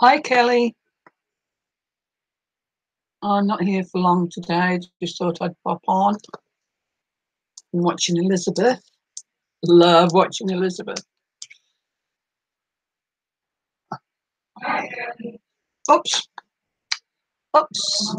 Hi, Kelly. I'm not here for long today. Just thought I'd pop on. I'm watching Elizabeth. Love watching Elizabeth. Oops. Oops.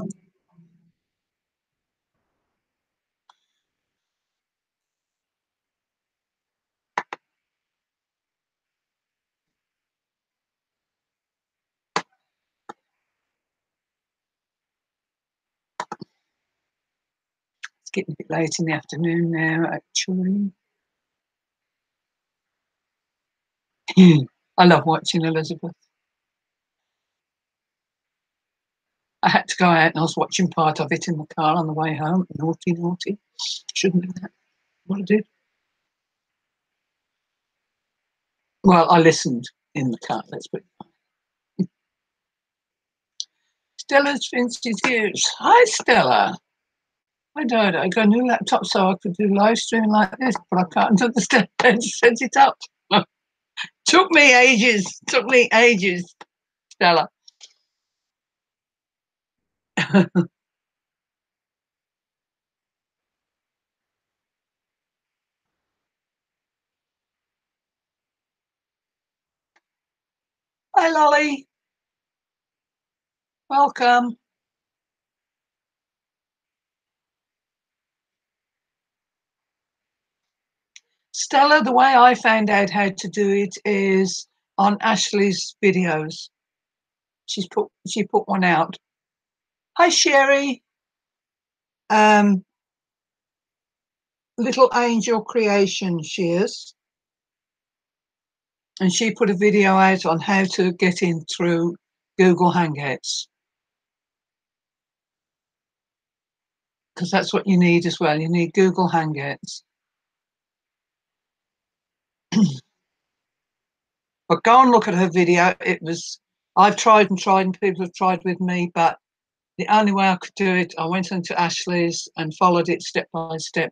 It's getting a bit late in the afternoon now, actually. I love watching Elizabeth. I had to go out and I was watching part of it in the car on the way home. Naughty, naughty. Shouldn't do that. What I did. Well, I listened in the car, let's put it. Stella's Vince's Hughes. Hi, Stella. I got a new laptop so I could do live streaming like this, but I can't understand how to set it up. Took me ages, Stella. Hi, Lolly. Welcome. Stella, the way I found out how to do it is on Ashley's videos. She put one out. Hi, Sherry. Little Angel Creation, she is. And she put a video out on how to get in through Google Hangouts. Because that's what you need as well. You need Google Hangouts. But go and look at her video. I've tried and people have tried with me, but the only way I could do it, I went into Ashley's and followed it step by step.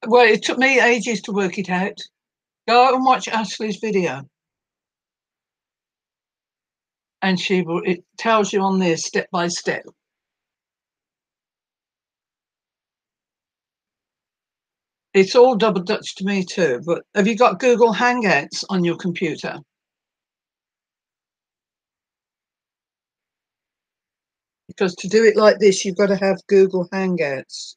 Well, it took me ages to work it out. Go and watch Ashley's video. And it tells you on there step by step. It's all double Dutch to me too, but have you got Google Hangouts on your computer? Because to do it like this, you've got to have Google Hangouts.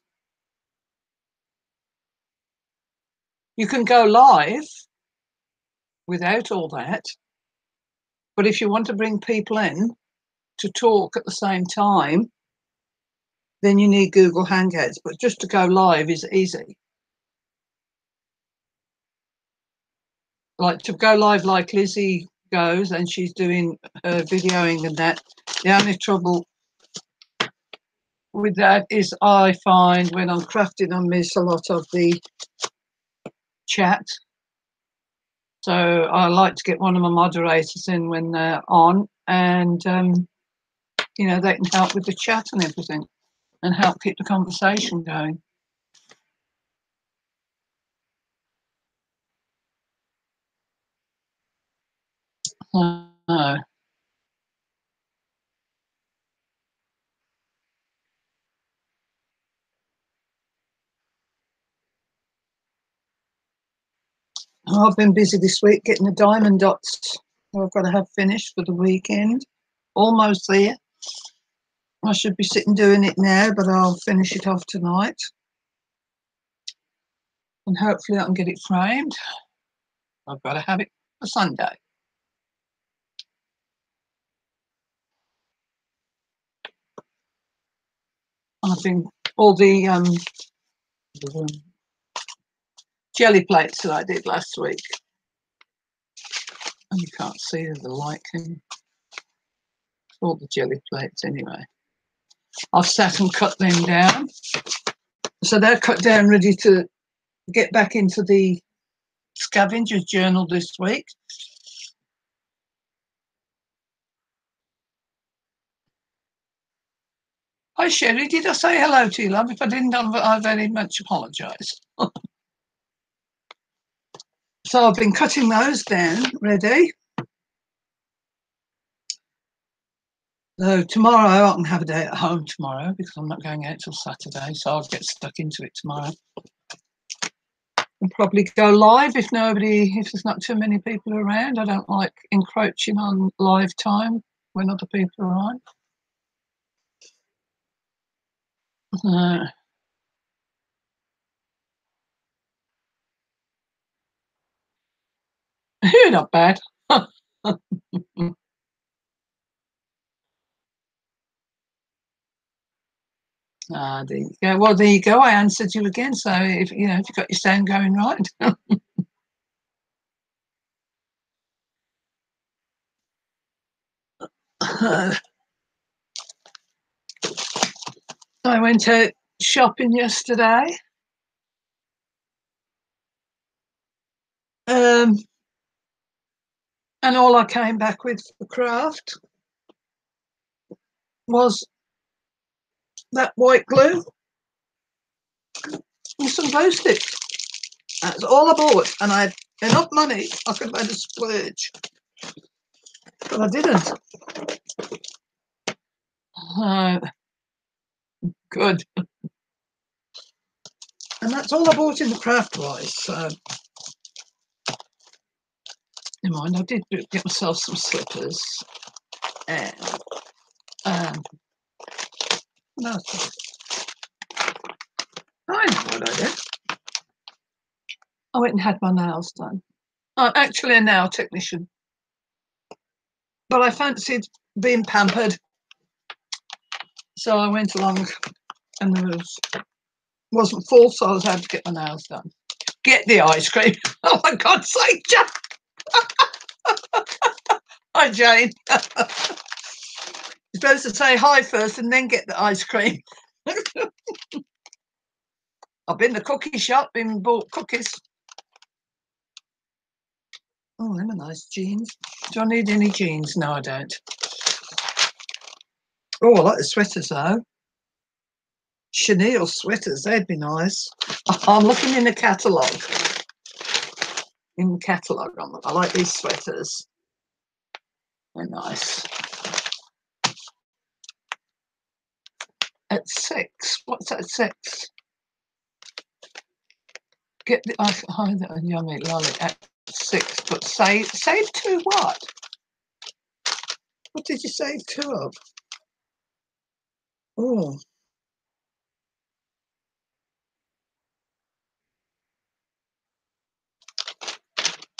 You can go live without all that, but if you want to bring people in to talk at the same time, then you need Google Hangouts. But just to go live is easy. Like to go live like Lizzie goes and she's doing her videoing and that. The only trouble with that is I find when I'm crafting, I miss a lot of the chat. So I like to get one of my moderators in when they're on and, you know, they can help with the chat and everything and help keep the conversation going. I've been busy this week getting the diamond dots I've got to have finished for the weekend. Almost there. I should be sitting doing it now, but I'll finish it off tonight. And hopefully I can get it framed. I've got to have it for Sunday. I think all the jelly plates that I did last week. And you can't see the light, can you? All the jelly plates anyway. I've sat and cut them down. So they're cut down, ready to get back into the Scavengers Journal this week. Hi, Sherry. Did I say hello to you, love? If I didn't, I very much apologise. So I've been cutting those down, ready. So tomorrow I can have a day at home tomorrow because I'm not going out till Saturday, so I'll get stuck into it tomorrow. And probably go live if there's not too many people around. I don't like encroaching on live time when other people are on. You're not bad. There you go. Well, there you go. I answered you again. So if you got your sound going right. I went out shopping yesterday. And all I came back with for craft was that white glue and some glow sticks. That's all I bought, and I had enough money I could have made a splurge, but I didn't. Good. And that's all I bought in the craft wise. So never mind. I did get myself some slippers and no, I know what I did. I went and had my nails done. I'm actually a nail technician, but I fancied being pampered, so I went along, and there wasn't full, so I was able to get my nails done. Get the ice cream. Oh, my God's sake, Jack. Hi, Jane. You're supposed to say hi first and then get the ice cream. I've been to the cookie shop and bought cookies. Oh, them are nice jeans. Do I need any jeans? No, I don't. Oh, I like the sweaters, though. Chenille sweaters, they'd be nice. I'm looking in the catalogue. I like these sweaters. They're nice. At 6. What's at 6? Get the yummy lolly at 6, but save 2 what? What did you save 2 of? Oh.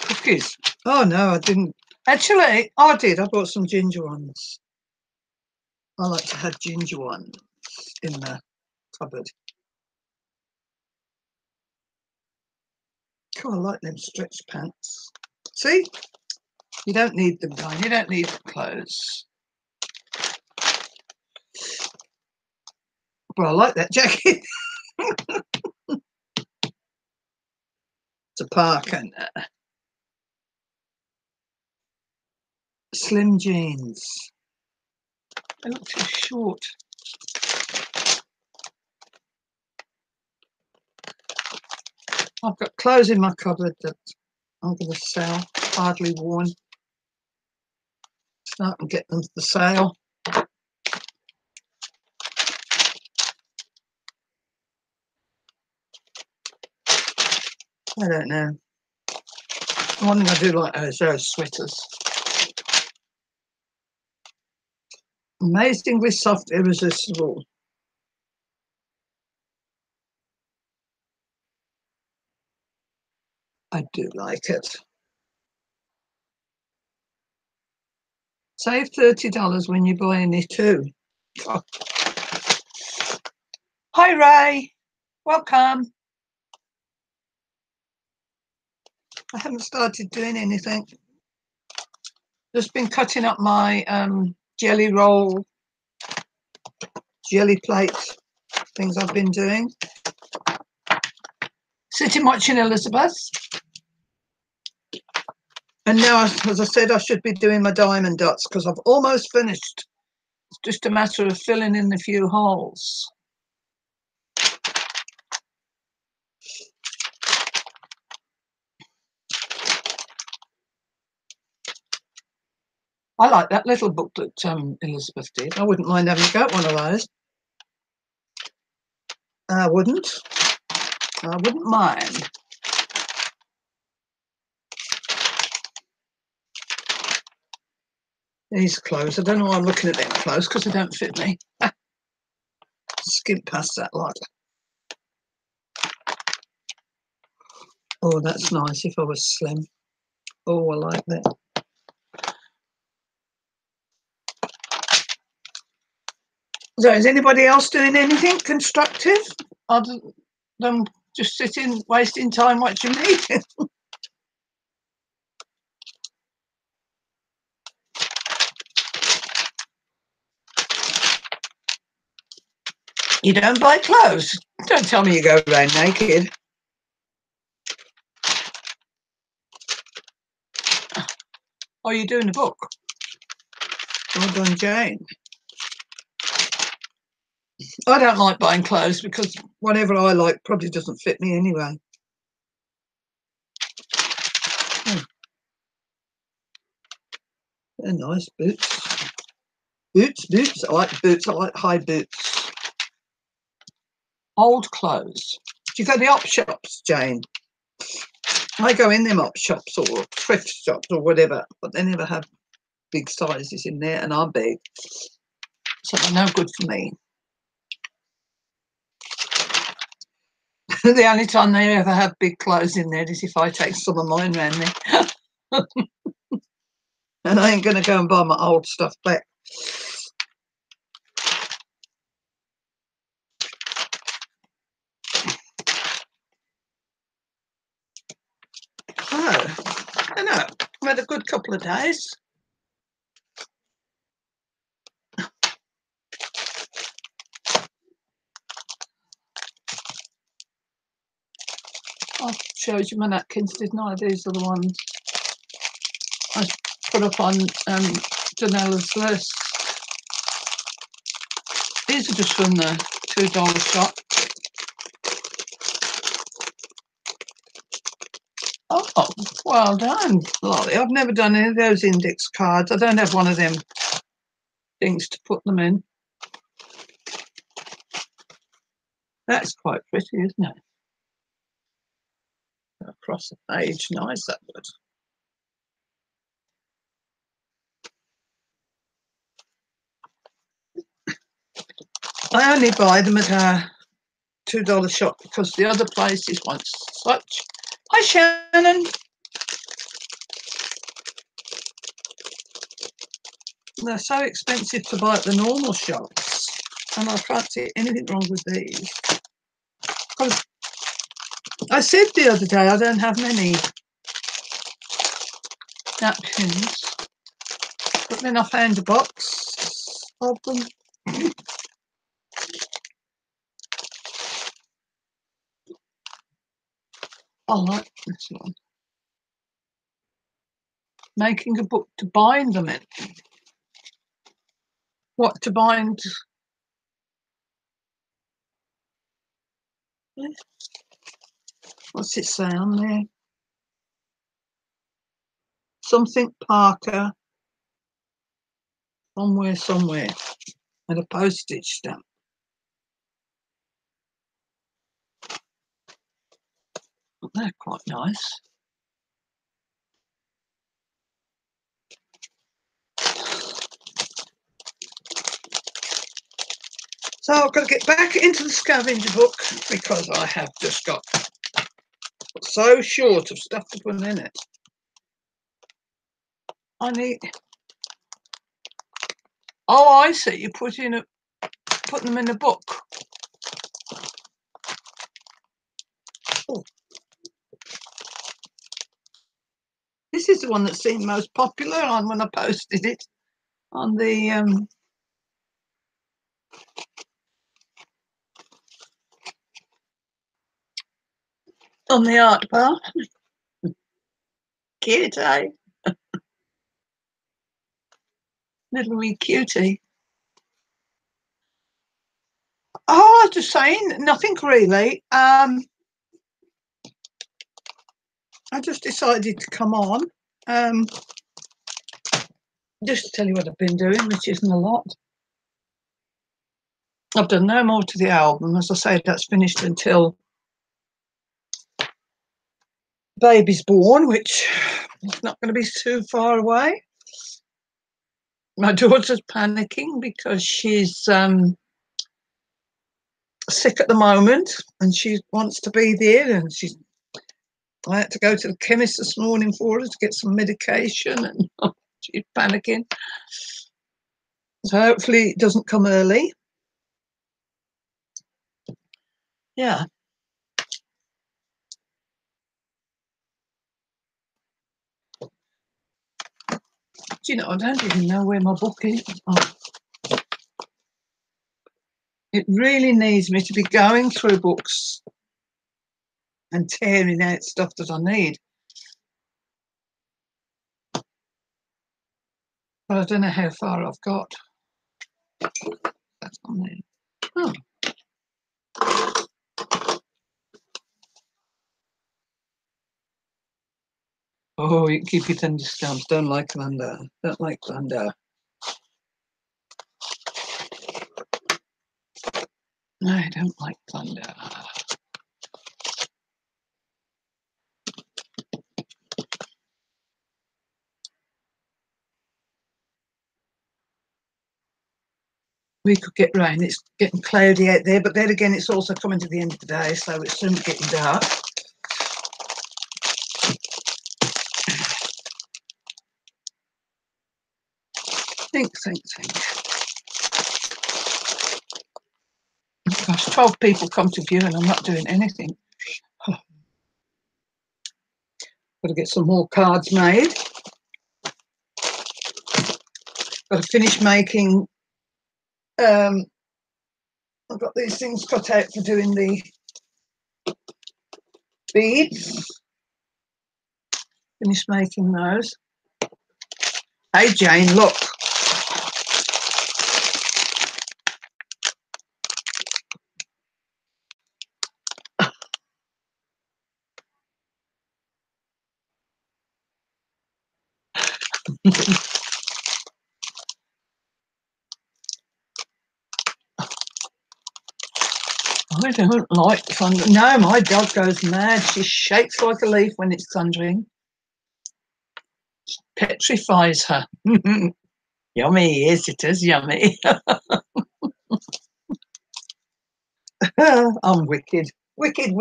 Cookies. Oh no, I didn't. Actually, I did. I bought some ginger ones. I like to have ginger ones in the cupboard. Oh, I like them stretch pants. See? You don't need them, guys. You don't need clothes. But I like that jacket. It's a parka. Slim jeans. They look too short. I've got clothes in my cupboard that I'm going to sell, hardly worn. Start and get them for sale. I don't know. One thing I do like is those sweaters. Amazingly soft, irresistible. I do like it. Save $30 when you buy any 2. Oh. Hi, Ray. Welcome. I haven't started doing anything. Just been cutting up my jelly roll, jelly plate things I've been doing. Sitting watching Elizabeth. And now, as I said, I should be doing my diamond dots because I've almost finished. It's just a matter of filling in a few holes. I like that little book that Elizabeth did. I wouldn't mind having a go at one of those. I wouldn't mind. These clothes, I don't know why I'm looking at them clothes, because they don't fit me. Skip past that lot. Oh, that's nice if I was slim. Oh, I like that. So is anybody else doing anything constructive other than just sitting, wasting time watching me? You don't buy clothes? Don't tell me you go around naked. Are you doing a book? Well done, Jane. I don't like buying clothes because whatever I like probably doesn't fit me anyway. They're nice boots. Boots. I like boots. I like high boots. Old clothes. Do you go to the op shops, Jane? I go in them op shops or thrift shops or whatever, but they never have big sizes in there, and I'm big, so they're no good for me. The only time they ever have big clothes in there is if I take some of mine round there. And I ain't going to go and buy my old stuff back. Oh, I know. I've had a good couple of days. I showed you my napkins, didn't I? These are the ones I put up on Danella's list. These are just from the $2 shop. Oh, well done, Lolly. I've never done any of those index cards. I don't have one of them things to put them in. That's quite pretty, isn't it? Across the page, nice, that would. I only buy them at a $2 shop because the other places want such. Hi, Shannon. They're so expensive to buy at the normal shops, and I can't see anything wrong with these. I said the other day I don't have many napkins, but then I found a box of them. I like this one. Making a book to bind them in. What to bind? What's it say on there? Something Parker. Somewhere. And a postage stamp. They're quite nice. So I've got to get back into the scavenger book because I have just got so short of stuff to put in it. I need. Oh, I see. You put them in a book. Oh. This is the one that seemed most popular on when I posted it on the art bar. Cute, eh? Little wee cutie. Oh, I was just saying, nothing really. I just decided to come on. just to tell you what I've been doing, which isn't a lot. I've done no more to the album. As I say, that's finished until baby's born, which is not going to be too far away. My daughter's panicking because she's sick at the moment and she wants to be there, and I had to go to the chemist this morning for her to get some medication, and she's panicking. So hopefully it doesn't come early. Yeah. Do you know, I don't even know where my book is. Oh. It really needs me to be going through books and tearing out stuff that I need. But I don't know how far I've got. That's on there. Oh. Oh, you can keep your thunderstorms. Don't like thunder. Don't like thunder. No, I don't like thunder. We could get rain. It's getting cloudy out there, but then again, it's also coming to the end of the day, so it's soon getting dark. Think. Gosh, 12 people come to view and I'm not doing anything. Oh. Got to get some more cards made. Got to finish making. I've got these things cut out for doing the beads. Finish making those. Hey Jane, look. I don't like thunder. No, my dog goes mad. She shakes like a leaf when it's thundering. Petrifies her. Yummy, yes, it is yummy. I'm wicked. Wicked.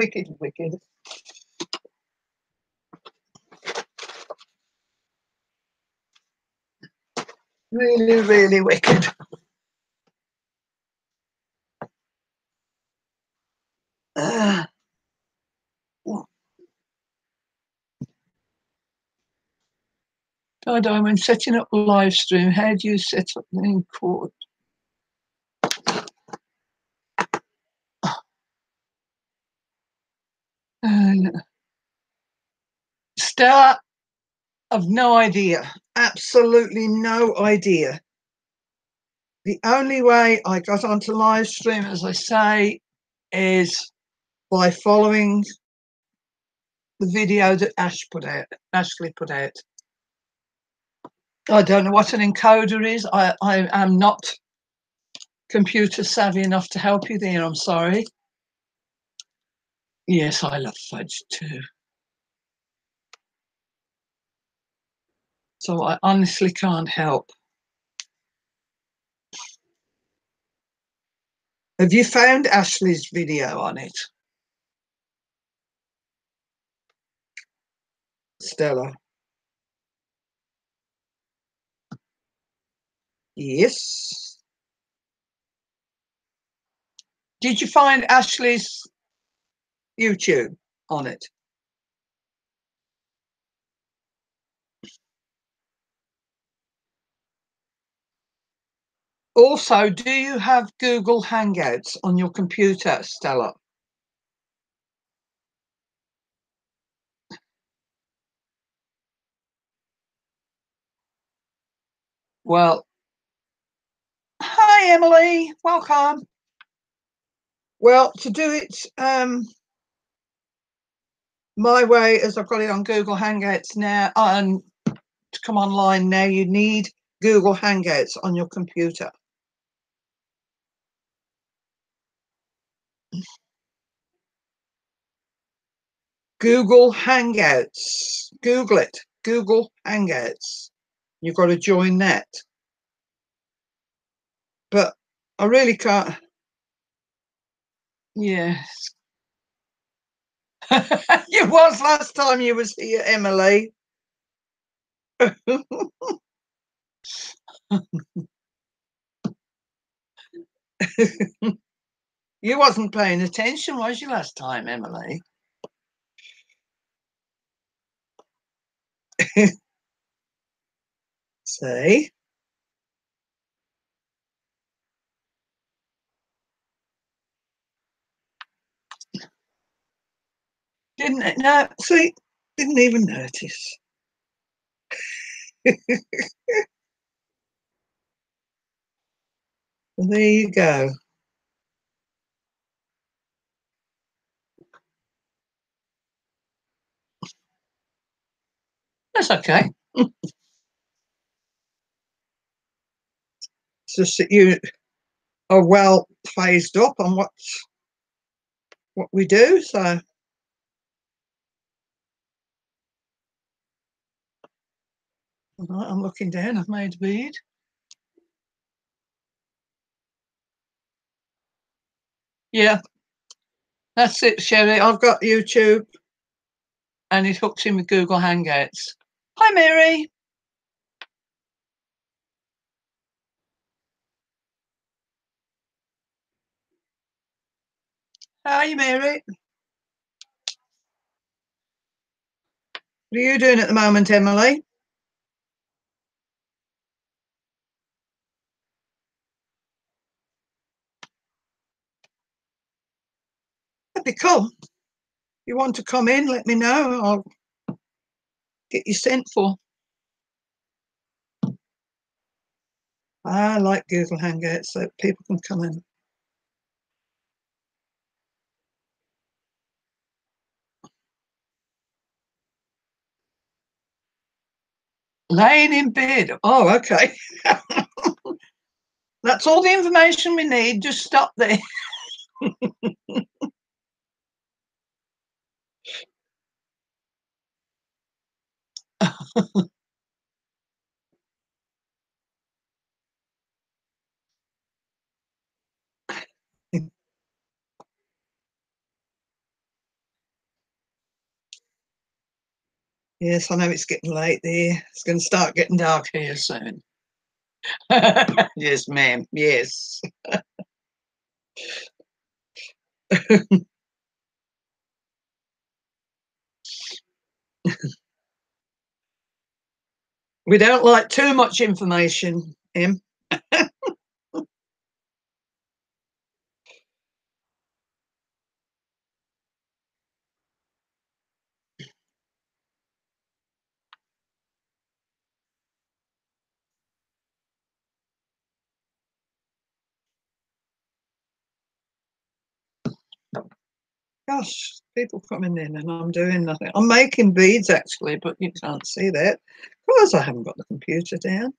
Really wicked. When setting up a live stream, how do you set up the import? Stella, I've no idea. Absolutely no idea. The only way I got onto live stream, as I say, is by following the video that Ashley put out. I don't know what an encoder is. I am not computer savvy enough to help you there, I'm sorry. Yes, I love fudge too. So I honestly can't help. Have you found Ashley's video on it? Stella? Yes. Did you find Ashley's YouTube on it? Also, do you have Google Hangouts on your computer, Stella? Well, hi, Emily. Welcome. Well, to do it my way, as I've got it on Google Hangouts now, and to come online now, you need Google Hangouts on your computer. Google Hangouts. Google it. Google Hangouts. You've got to join that. But I really can't. Yes. You was last time you was here, Emily. You wasn't paying attention, was you, last time, Emily? See? Didn't it? No, see, didn't even notice. Well, there you go. That's okay. It's just that you are well phased up on what we do. So I'm looking down. I've made a bead. Yeah, that's it, Sherry. I've got YouTube, and it hooks in with Google Hangouts. Hi, Mary. How are you, Mary? What are you doing at the moment, Emily? That'd be cool. If you want to come in, let me know. I'll get you sent for. I like Google Hangouts so people can come in. Laying in bed. Oh, okay. That's all the information we need. Just stop there. Yes, I know it's getting late there. It's going to start getting dark here soon. Yes, ma'am. Yes. We don't like too much information, Em. Gosh, people coming in and I'm doing nothing. I'm making beads actually, but you can't see that because I haven't got the computer down.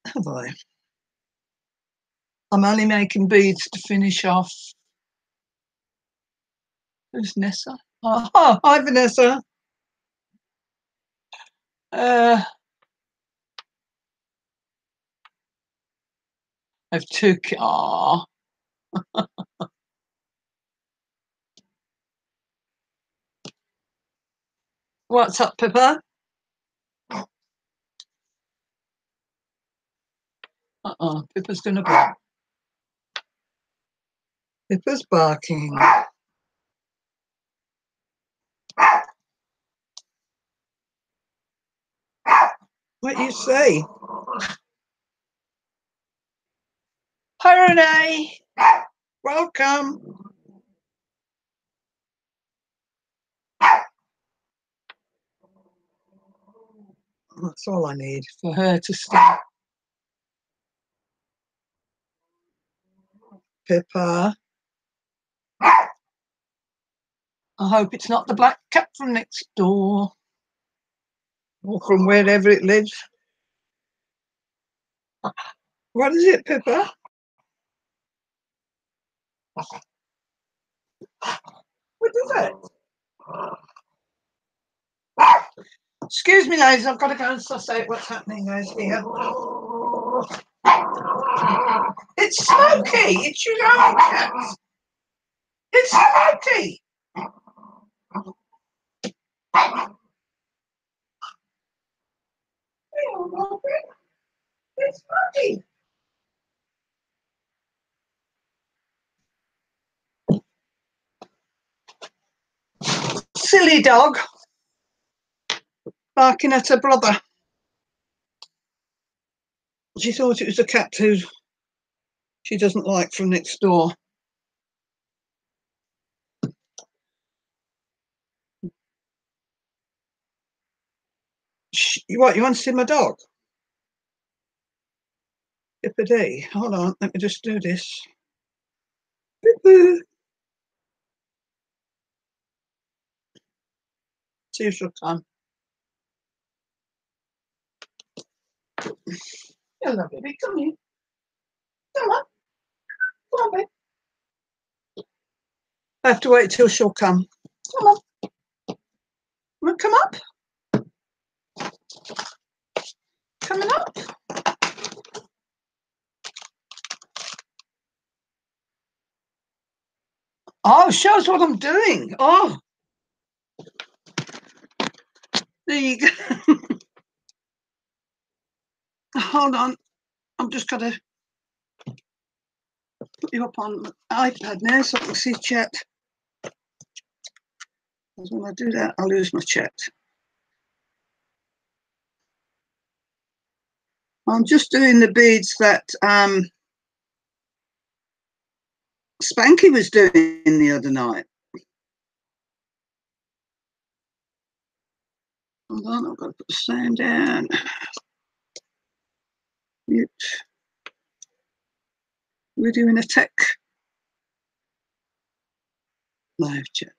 Have I? I'm only making beads to finish off. Who's Nessa? Oh, hi, Vanessa. Uh, I've took. Ah, what's up, Pippa? Pippa's gonna bark. Pippa's barking. What you say? Hi, Renee. Welcome. That's all I need for her to start. Pippa. I hope it's not the black cat from next door. or from wherever it lives. What is it, Pippa? What is it? Excuse me, ladies, I've got to go and suss out what's happening, guys, here. It's Smokey! It's your own cat! It's Smokey! It's Smokey! Silly dog. Barking at her brother. She thought it was a cat who she doesn't like from next door. What, you want to see my dog? Hippity. Hold on, let me just do this. See if she'll come. Hello, baby, come here. Come on. Come on, babe. I have to wait till she'll come. Come on. Come up. Coming up. Oh, shows what I'm doing. Oh. There you go. Hold on. I'm just going to put you up on the iPad now so I can see chat. Because when I do that, I'll lose my chat. I'm just doing the beads that Spanky was doing the other night. Hold on, I've got to put the sound down. Mute. We're doing a tech live chat.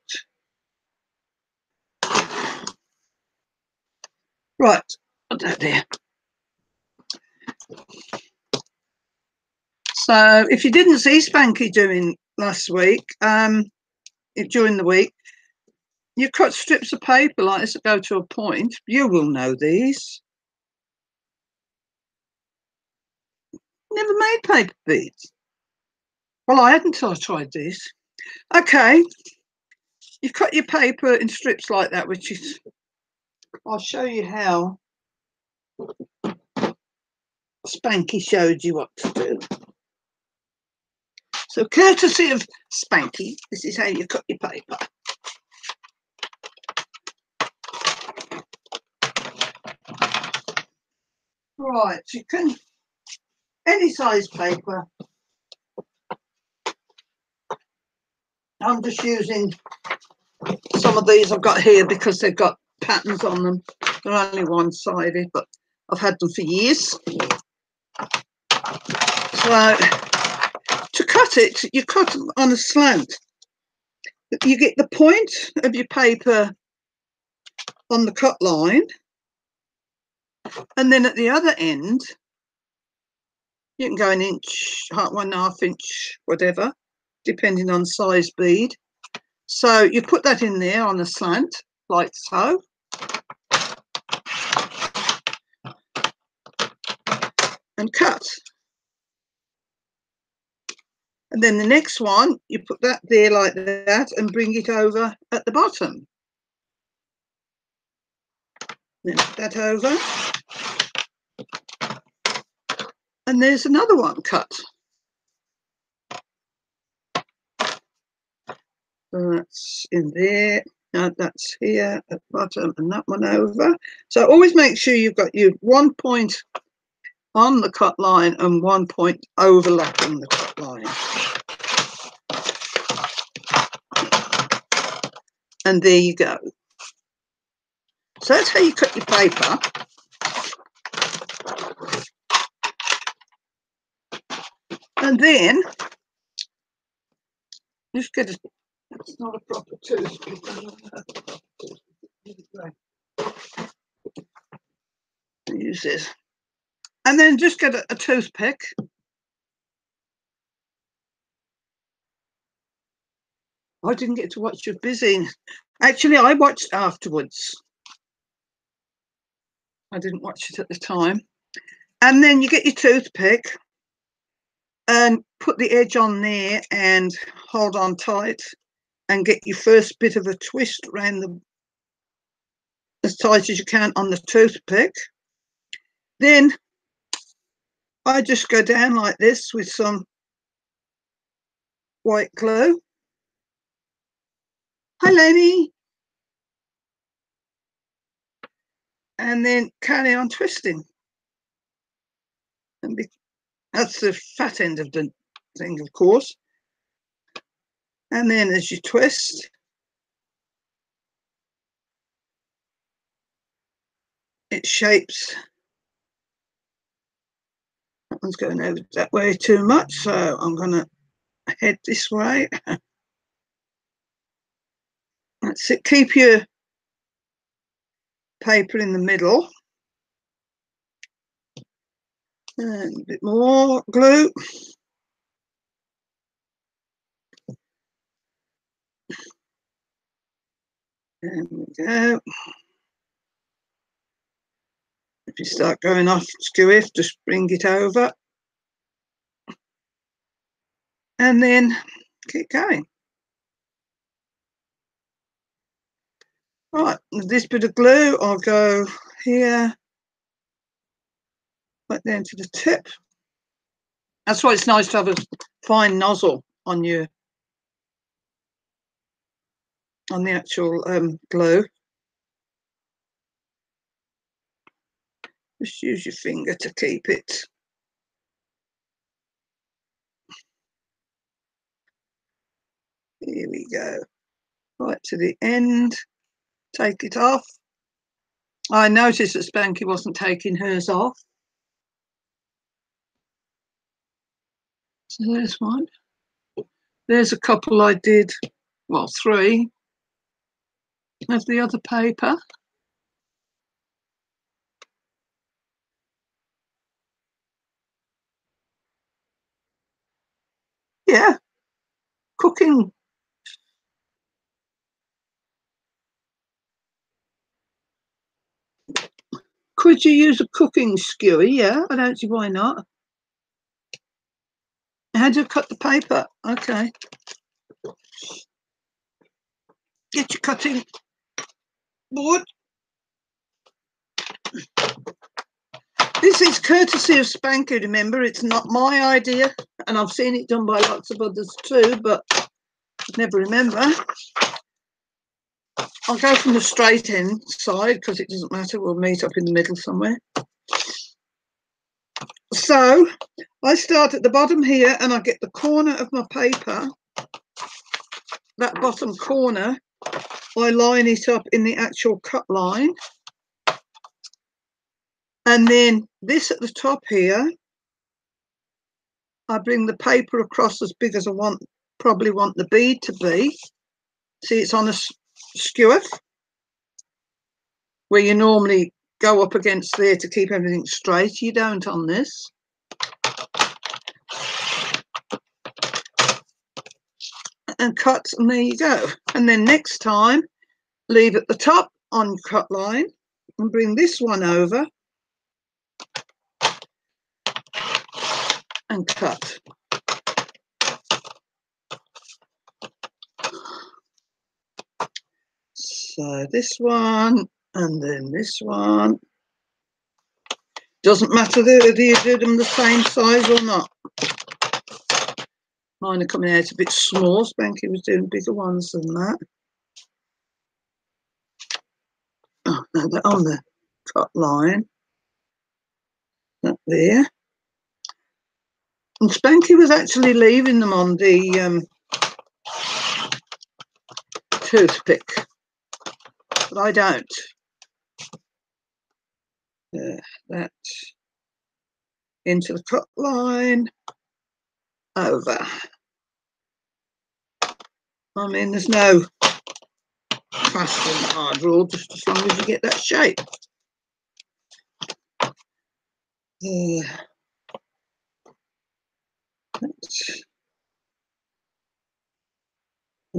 Right, put that there. So if you didn't see Spanky doing last week, during the week, you cut strips of paper like this that go to a point. You will know these. Never made paper beads. Well, I hadn't until I tried this. Okay, you cut your paper in strips like that, which is, I'll show you how Spanky showed you what to do. So courtesy of Spanky, this is how you cut your paper. Right, you can, any size paper. I'm just using some of these I've got here because they've got patterns on them. They're only one-sided, but I've had them for years. So to cut it, you cut on a slant. You get the point of your paper on the cut line, and then at the other end, you can go an inch, 1.5 inch, whatever, depending on size bead. So you put that in there on a slant, like so. And cut. And then the next one, you put that there like that and bring it over at the bottom. Then put that over. And there's another one cut. So that's in there. Now that's here at the bottom and that one over. So always make sure you've got your 1 point on the cut line and 1 point overlapping the cut line. And there you go. So that's how you cut your paper. And then just get a, that's not a proper toothpick. use this. And then just get a toothpick. I didn't get to watch you busy. Actually, I watched afterwards. I didn't watch it at the time. And then you get your toothpick and put the edge on there and hold on tight and get your first bit of a twist around the as tight as you can on the toothpick. Then I just go down like this with some white glue. Hi, Lenny. And then carry on twisting. And that's the fat end of the thing, of course. And then as you twist, it shapes. That one's going over that way too much, so I'm going to head this way. That's it. Keep your paper in the middle. And a bit more glue. There we go. If you start going off skew, just bring it over. And then keep going. Right, with this bit of glue, I'll go here, right down to the tip. That's why it's nice to have a fine nozzle on the actual glue. Just use your finger to keep it. Here we go. Right to the end. Take it off. I noticed that Spanky wasn't taking hers off. So there's one. There's a couple I did, well, 3 of the other paper. Yeah, cooking. Could you use a cooking skewer? Yeah, I don't see why not. How do you cut the paper? Okay. Get your cutting board. This is courtesy of Spanky, remember, it's not my idea, and I've seen it done by lots of others too, but never remember. I'll go from the straight end side because it doesn't matter, we'll meet up in the middle somewhere. So I start at the bottom here and I get the corner of my paper, that bottom corner, I line it up in the actual cut line. And then this at the top here, I bring the paper across as big as I probably want the bead to be. See, it's on a skewer where you normally go up against there to keep everything straight. You don't on this. And cut, and there you go. And then next time, leave at the top on your cut line and bring this one over and cut. So this one, and then this one. Doesn't matter whether you do them the same size or not. Mine are coming out a bit small. Spanky was doing bigger ones than that. Oh, no, they're on the cut line. Up there. And Spanky was actually leaving them on the toothpick, but I don't. That into the cut line, over. I mean, there's no fast and hard rule, just as long as you get that shape. Let's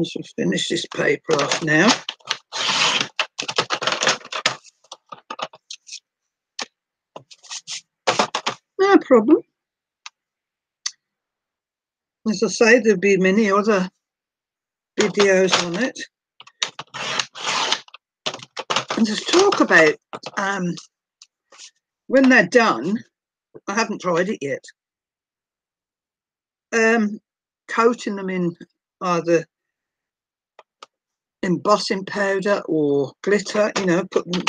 just finish this paper off now. No problem. As I say, there'll be many other videos on it. And just talk about when they're done, I haven't tried it yet, coating them in either embossing powder or glitter, you know, putting,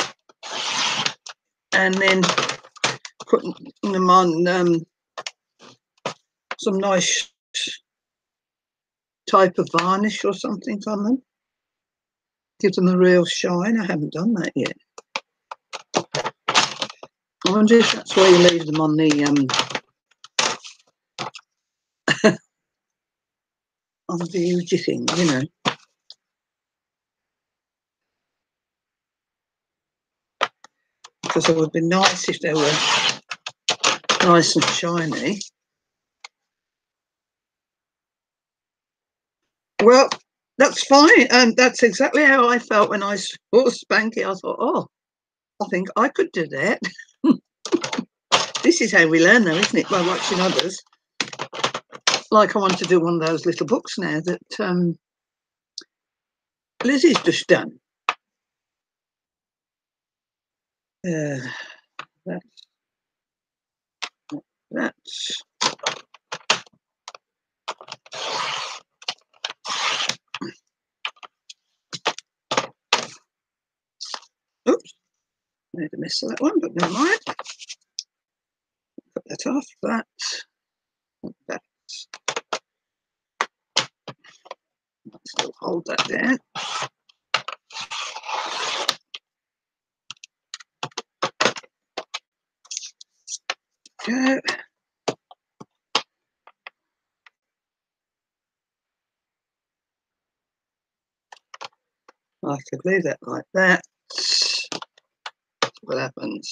and then putting them on some nice type of varnish or something on them. Give them a real shine. I haven't done that yet. I wonder if that's why you leave them on the on the Uji thing, you know. Because it would be nice if they were nice and shiny. Well, that's fine, and that's exactly how I felt when I saw Spanky. I thought, oh, I think I could do that. This is how we learn, though, isn't it? By watching others. Like I want to do one of those little books now that Lizzie's just done. That's oops, made a mess of that one, but never mind. Put that off. That still hold that down. Go. I could leave that like that. What happens?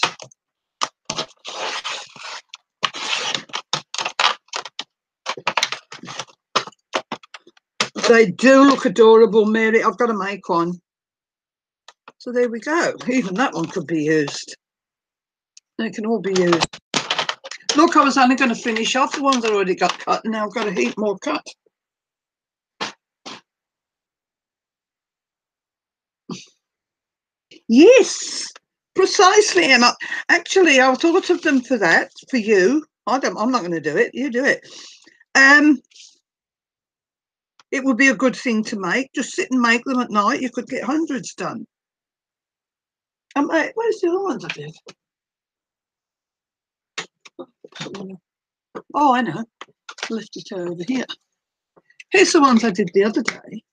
They do look adorable, Mary. I've got to make one. So there we go. Even that one could be used. They can all be used. Look, I was only going to finish off the ones I already got cut, and now I've got a heap more cut. Yes, precisely, Emma. Actually, I thought of them for that, for you. I'm not going to do it. You do it. It would be a good thing to make. Just sit and make them at night. You could get hundreds done. Where's the other ones I did? Oh, I know. Lift it over here. Here's the ones I did the other day.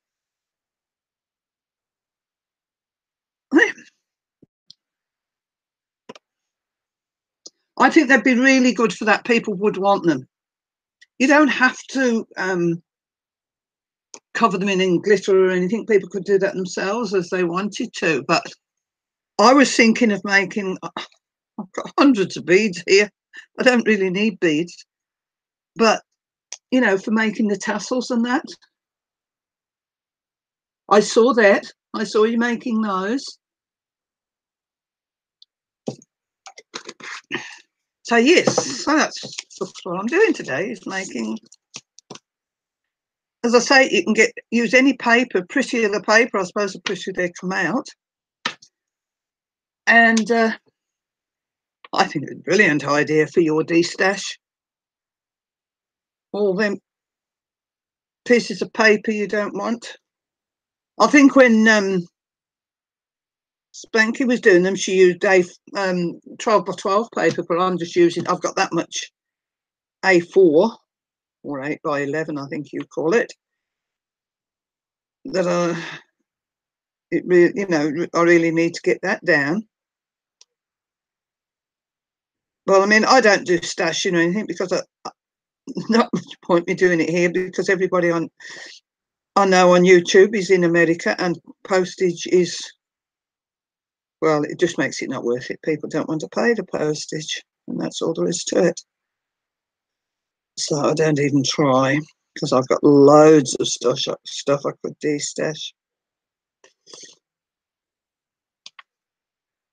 I think they'd be really good for that. People would want them. You don't have to cover them in glitter or anything. People could do that themselves as they wanted to. But I was thinking of making, I've got hundreds of beads here. I don't really need beads. But, you know, for making the tassels and that. I saw that. I saw you making those. So yes, so that's what I'm doing today, is making, as I say, you can use any paper, prettier the paper, I suppose the prettier they come out. And I think it's a brilliant idea for your de-stash. All them pieces of paper you don't want. I think when Spanky was doing them, she used 12 by 12 paper, but I'm just using, I've got that much A4 or 8 by 11, I think you call it, that it really, you know, I really need to get that down. Well, I mean, I don't do stashing or anything because not much point me doing it here, because everybody I know on YouTube is in America, and postage is, well, it just makes it not worth it. People don't want to pay the postage. and that's all there is to it. So I don't even try, because I've got loads of stuff I could de-stash.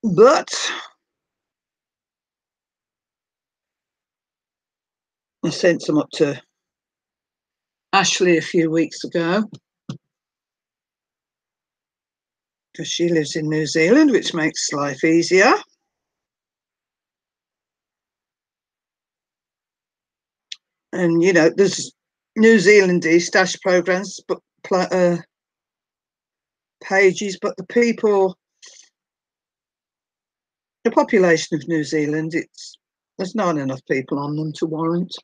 But I sent some up to Ashley a few weeks ago, because she lives in New Zealand, which makes life easier. And, you know, there's New Zealand de-stash programs, but pages, but the population of New Zealand, there's not enough people on them to warrant.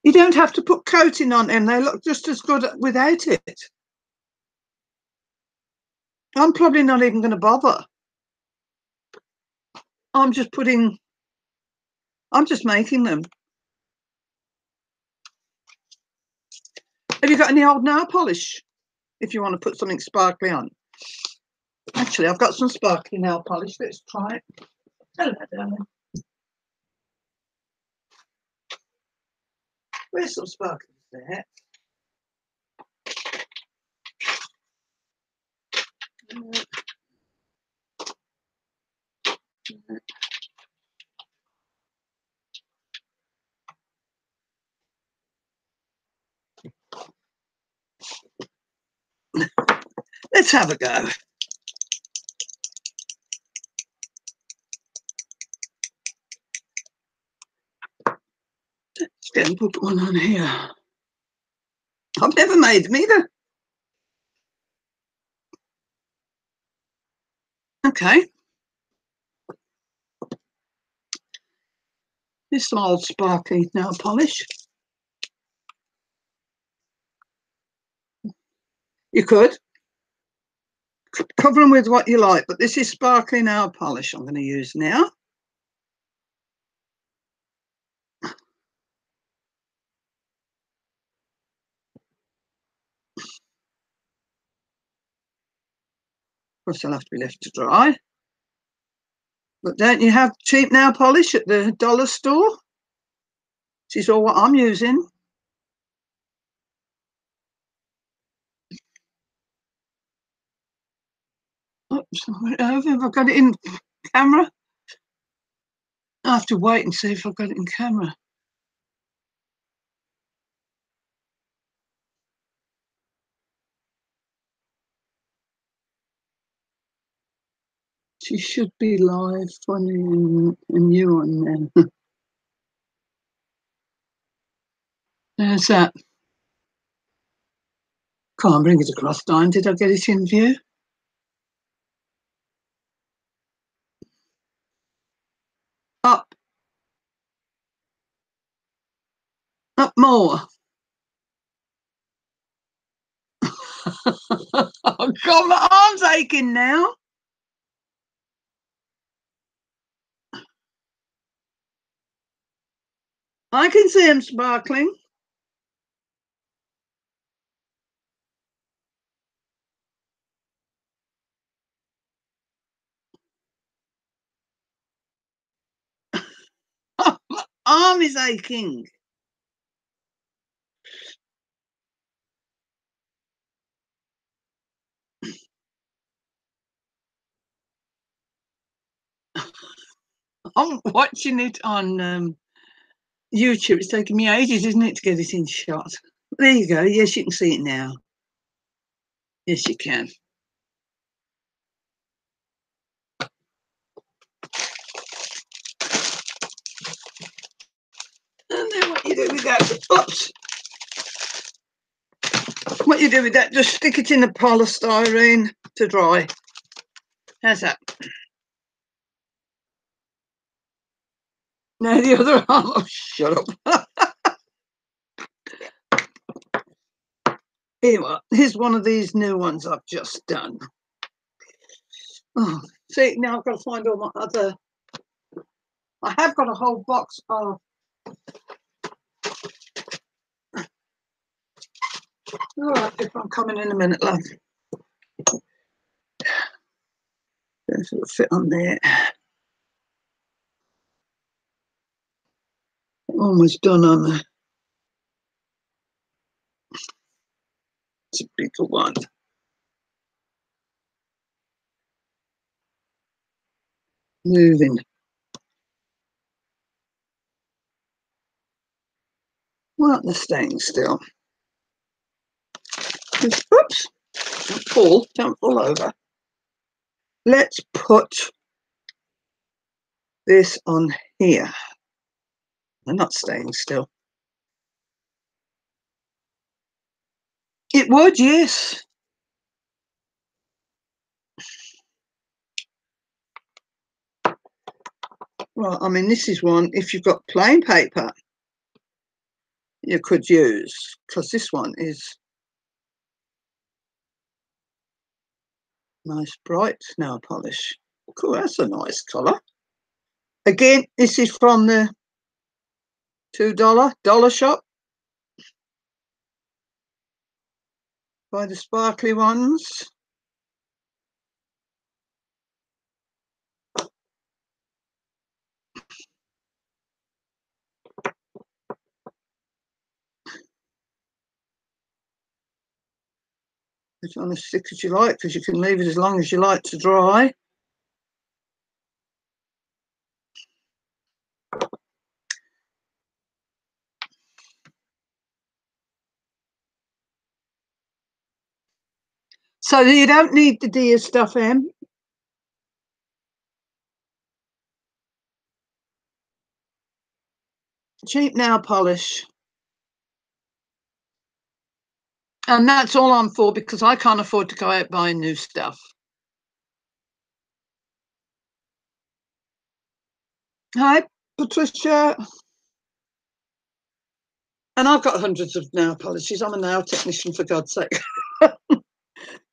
You don't have to put coating on them. They look just as good without it. I'm probably not even going to bother. I'm just making them. Have you got any old nail polish if you want to put something sparkly on? Actually, I've got some sparkly nail polish. Let's try it. Hello, darling. Where's some sparkles there? Let's have a go. Let's go and put one on here. I've never made them either. Okay. Here's some old sparkly nail polish. You could cover them with what you like, but this is sparkly nail polish I'm going to use now. Of course, they'll have to be left to dry. But don't you have cheap nail polish at the dollar store? This is all what I'm using. Oops, have I got it in camera? I have to wait and see if I've got it in camera. She should be live, funny and you on there. There's that. Can't bring it across, Diane. Did I get it in view? Up. Up more. Oh, God, my arm's aching now. I can see them sparkling. My arm is aching. I'm watching it on YouTube. It's taking me ages, isn't it, to get it in shot? There you go. Yes, you can see it now. Yes, you can. And then what you do with that, oops. What you do with that, just stick it in the polystyrene to dry. How's that? Now the other arm, oh, shut up. Here's one of these new ones I've just done. Oh, see, now I've got to find all my other. I have got a whole box of. All right, if I'm coming in a minute, love. if it'll fit on there. Almost done on the. It's a bigger one. Moving. Well, they're staying still. Oops. Don't fall over. Let's put this on here. They're not staying still. It would, yes. Well, I mean, this is one, if you've got plain paper, you could use, because this one is nice bright nail polish. Cool, that's a nice colour. Again, this is from the $2 dollar shop. Buy the sparkly ones. It's on as thick as you like, because you can leave it as long as you like to dry. So you don't need the deer stuff, Em. Cheap nail polish. And that's all I'm for, because I can't afford to go out buying new stuff. Hi, Patricia. And I've got hundreds of nail polishes. I'm a nail technician, for God's sake.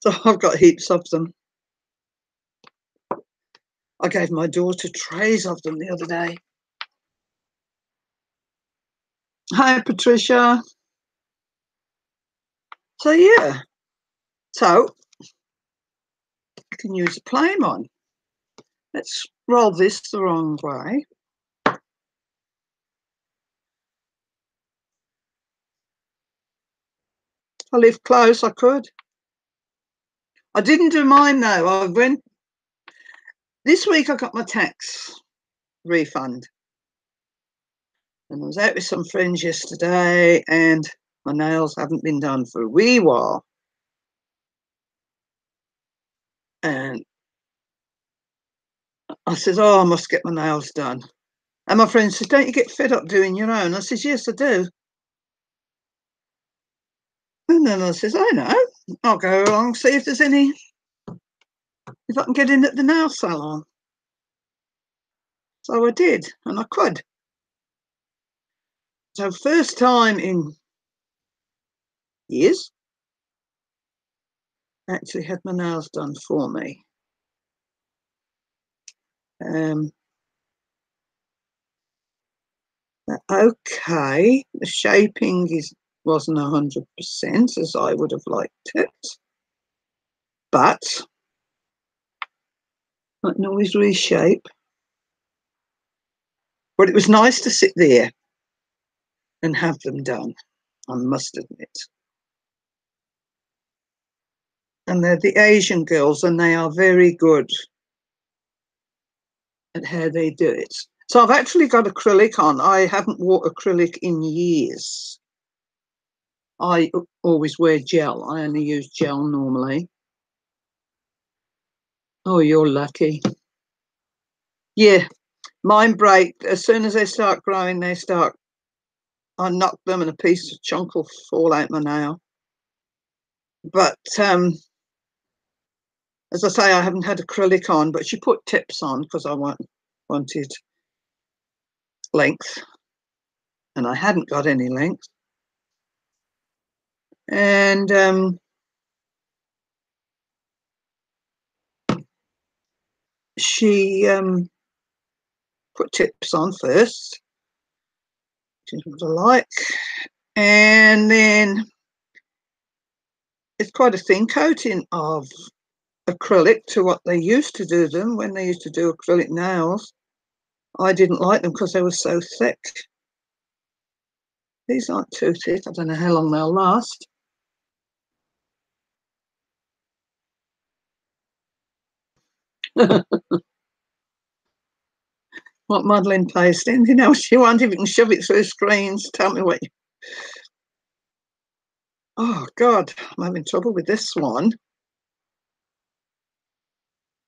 So I've got heaps of them. I gave my daughter trays of them the other day. Hi, Patricia. So, yeah. So, I can use a plain one. Let's roll this the wrong way. I live close, I could. I didn't do mine, though. I went... This week I got my tax refund. And I was out with some friends yesterday, and my nails haven't been done for a wee while. And I said, oh, I must get my nails done. And my friend said, don't you get fed up doing your own? I said, yes, I do. And then I says, I know. I'll go along, see if there's any, if I can get in at the nail salon. So I did, and I could. So first time in years, I actually had my nails done for me. Okay, the shaping wasn't 100% as I would have liked it, but I can always reshape. But it was nice to sit there and have them done, I must admit. And they're the Asian girls, and they are very good at how they do it. So I've actually got acrylic on. I haven't worn acrylic in years. I always wear gel. I only use gel normally. Oh, you're lucky. Yeah, mine break. As soon as they start growing, I knock them and a piece of chunk will fall out my nail. But as I say, I haven't had acrylic on, but she put tips on because I wanted length, and I hadn't got any length. And she put tips on first, which is what I like. And then it's quite a thin coating of acrylic to what they used to do them when they used to do acrylic nails. I didn't like them because they were so thick. These aren't too thick. I don't know how long they'll last. What modelling paste in? You know, she won't even shove it through screens. Tell me what you... Oh, God, I'm having trouble with this one.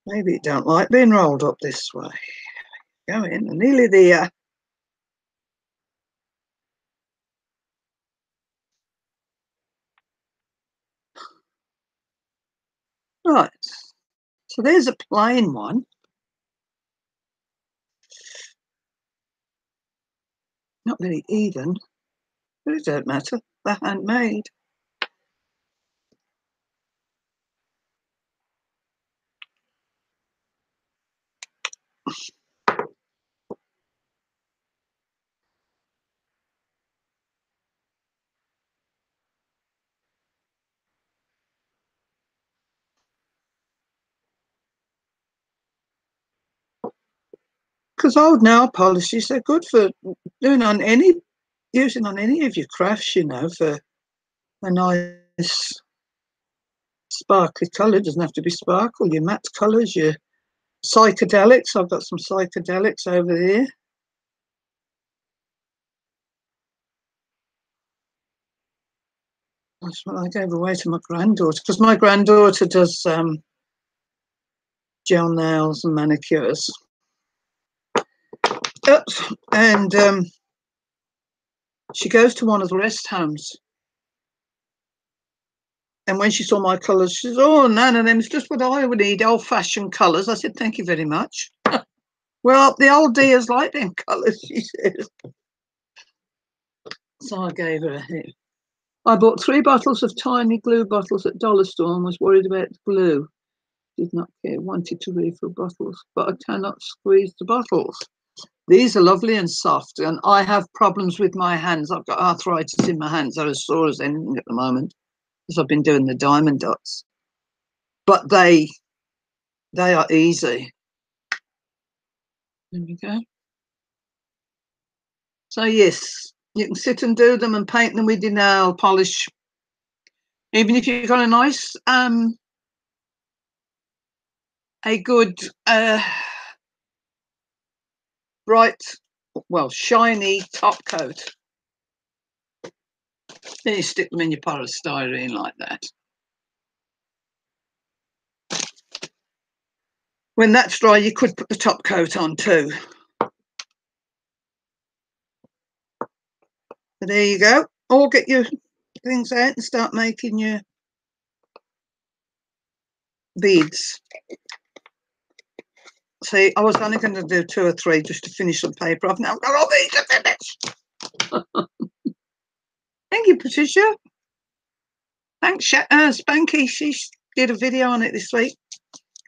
Maybe it don't like being rolled up this way. Go in, nearly there. Right, so there's a plain one. Not very even, but it don't matter. They're handmade. Because old nail polishes are good for doing on any, using on any of your crafts, you know, for a nice sparkly colour. It doesn't have to be sparkle. Your matte colours, your psychedelics. I've got some psychedelics over there. That's what I gave away to my granddaughter, because my granddaughter does gel nails and manicures. And she goes to one of the rest homes. And when she saw my colours, she says, "Oh, none of them. It's just what I would need, old-fashioned colours." I said, "Thank you very much." Well, the old dears like them colours, she says. So I gave her a hit. I bought 3 bottles of tiny glue bottles at Dollar Store and was worried about the glue. Did not care, wanted to refill bottles, but I cannot squeeze the bottles. These are lovely and soft, and I have problems with my hands. I've got arthritis in my hands. They're as sore as anything at the moment because I've been doing the diamond dots. But they are easy. There we go. So yes, you can sit and do them and paint them with your nail polish. Even if you've got a nice, a good, bright, well, shiny top coat. Then you stick them in your polystyrene like that. When that's dry, you could put the top coat on too. So there you go. Or get your things out and start making your beads. See, I was only going to do 2 or 3 just to finish the paper. I've now got all these to finish. Thank you, Patricia. Thanks, Spanky. She did a video on it this week.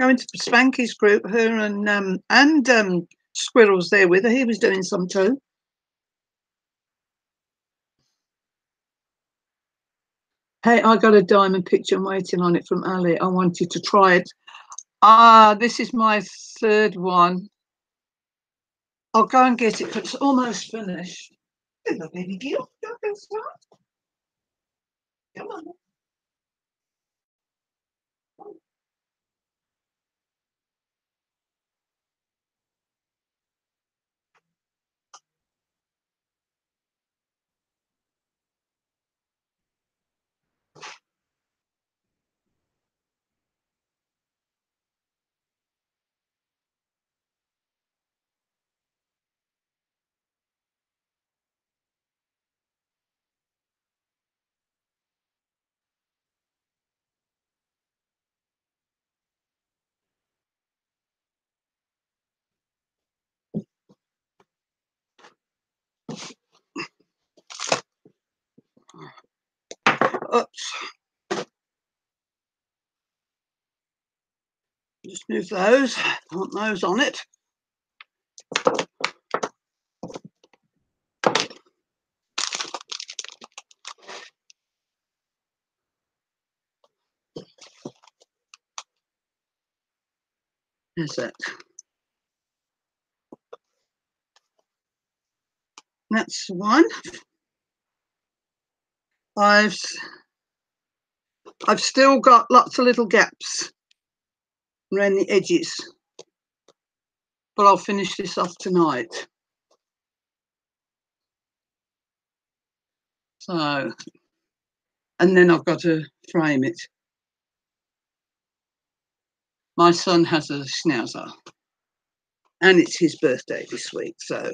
Go into Spanky's group, her and Squirrel's there with her. He was doing some too. Hey, I got a diamond picture. I'm waiting on it from Ali. I wanted to try it. This is my 3rd one. I'll go and get it because it's almost finished. Hello, baby girl. Don't go start. Come on. Oops. Just move those. I want those on it. There's that. That's one. I've still got lots of little gaps around the edges, but I'll finish this off tonight. So, and then I've got to frame it. My son has a schnauzer, and it's his birthday this week, so I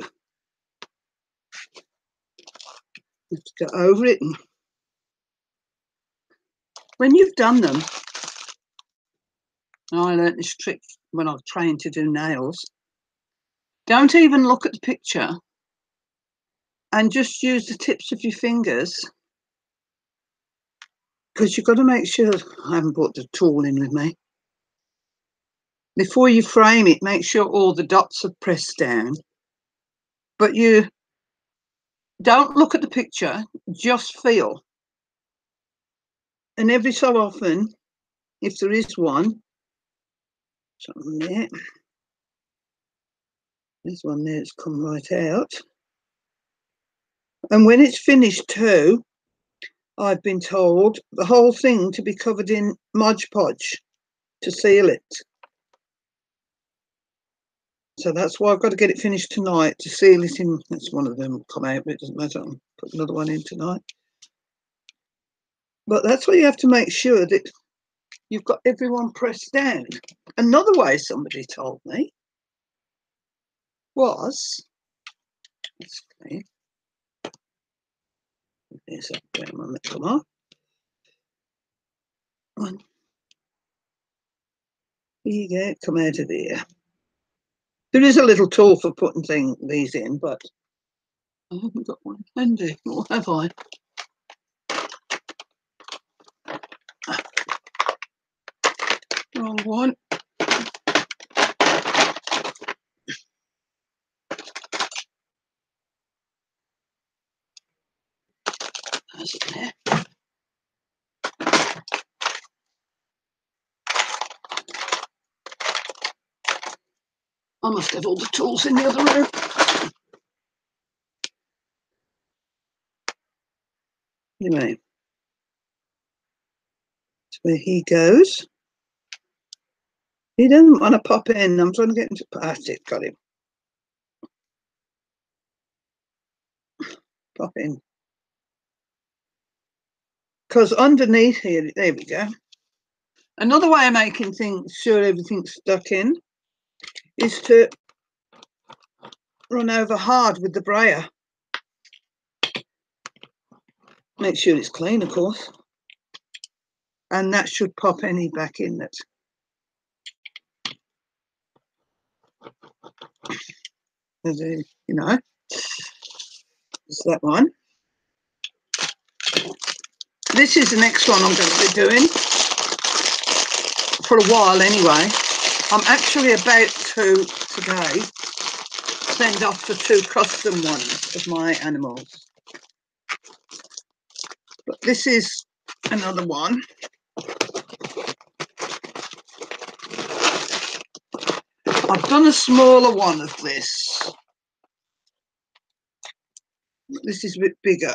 have to go over it. And when you've done them, I learnt this trick when I trained to do nails. Don't even look at the picture and just use the tips of your fingers, because you've got to make sure, I haven't brought the tool in with me. Before you frame it, make sure all the dots are pressed down, but you don't look at the picture, just feel. And every so often, if there is one, something there, there's one there that's come right out. And when it's finished too, I've been told the whole thing to be covered in Mod Podge to seal it. So that's why I've got to get it finished tonight to seal it in. That's one of them will come out, but it doesn't matter. I'll put another one in tonight. But that's why you have to make sure that you've got everyone pressed down. Another way somebody told me was, let's see, there's a brown one that come off. One. Here you go, come out of there. There is a little tool for putting these in, but I haven't got one handy, or have I? Wrong one. That's it there. I must have all the tools in the other room. Anyway, that's where he goes. He doesn't want to pop in. I'm trying to get him to pass it. Got him. Pop in. Because underneath here, there we go. Another way of making sure everything's stuck in is to run over hard with the brayer. Make sure it's clean, of course. And that should pop any back in that. You know, it's that one. This is the next one I'm going to be doing for a while anyway. I'm actually about to today send off for 2 custom ones of my animals. But this is another one. I've done a smaller one of this. This is a bit bigger.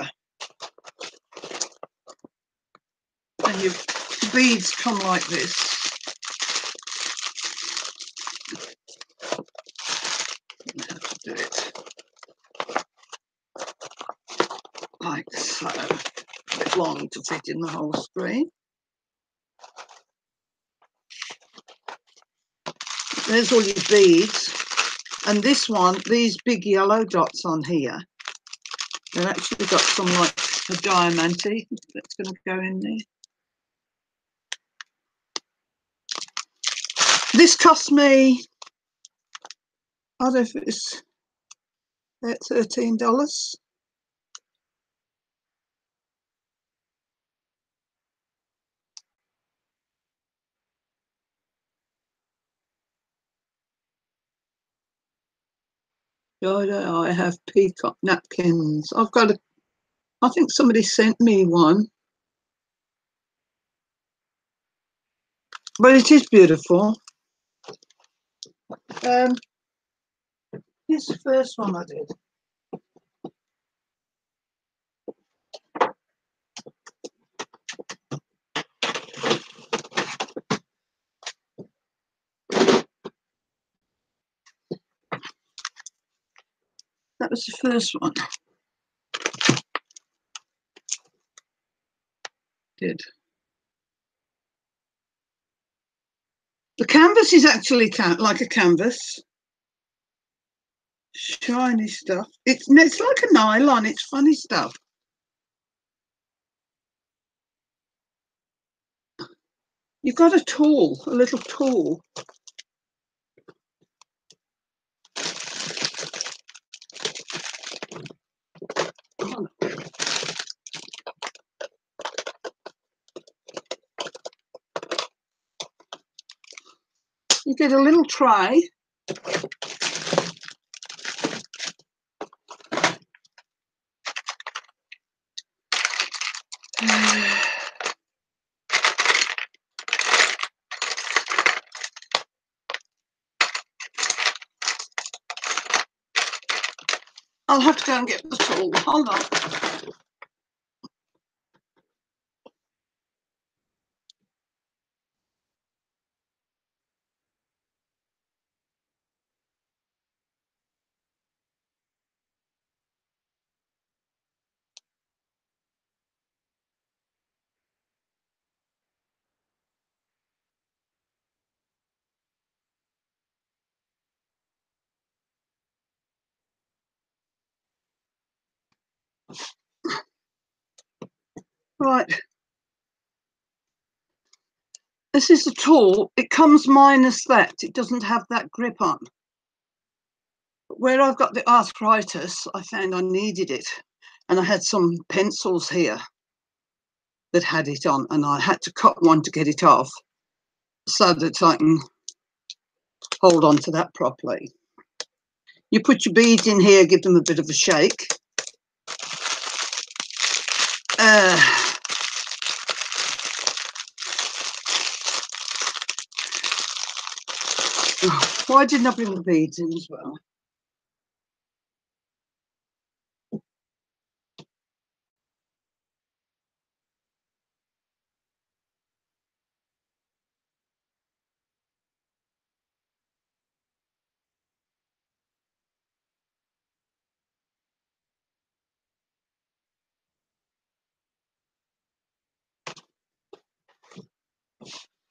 And your beads come like this. I have to do it like so. A bit long to fit in the whole screen. There's all your beads. And this one, these big yellow dots on here, they've actually got some like a diamante that's going to go in there. This cost me, I don't know if it's about $13. I have peacock napkins. I've got a, I think somebody sent me one. But it is beautiful. Here's the first one I did. That was the first one. Did. The canvas is actually like a canvas. Shiny stuff. It's like a nylon. It's funny stuff. You've got a tool, a little tool. You get a little tray. I'll have to go and get the tool. Hold on. Right. This is the tool. It comes minus that. It doesn't have that grip on. But where I've got the arthritis, I found I needed it. And I had some pencils here that had it on, and I had to cut one to get it off so that I can hold on to that properly. You put your beads in here, give them a bit of a shake. Why didn't I bring the beads in as well?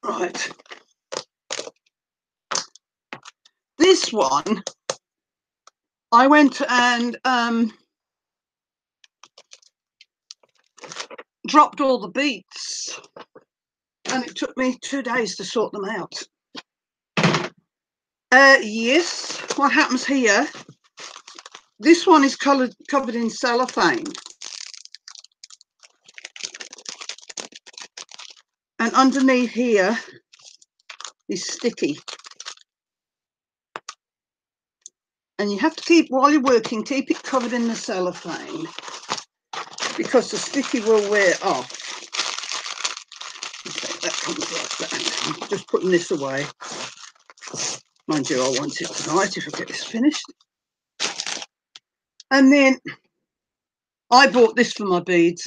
Right. This one, I went and dropped all the beads, and it took me 2 days to sort them out. Yes, what happens here, this one is covered in cellophane. And underneath here is sticky. And you have to keep, while you're working, keep it covered in the cellophane because the sticky will wear off. Okay, that comes like that. I'm just putting this away. Mind you, I want it tonight if I get this finished. And then I bought this for my beads.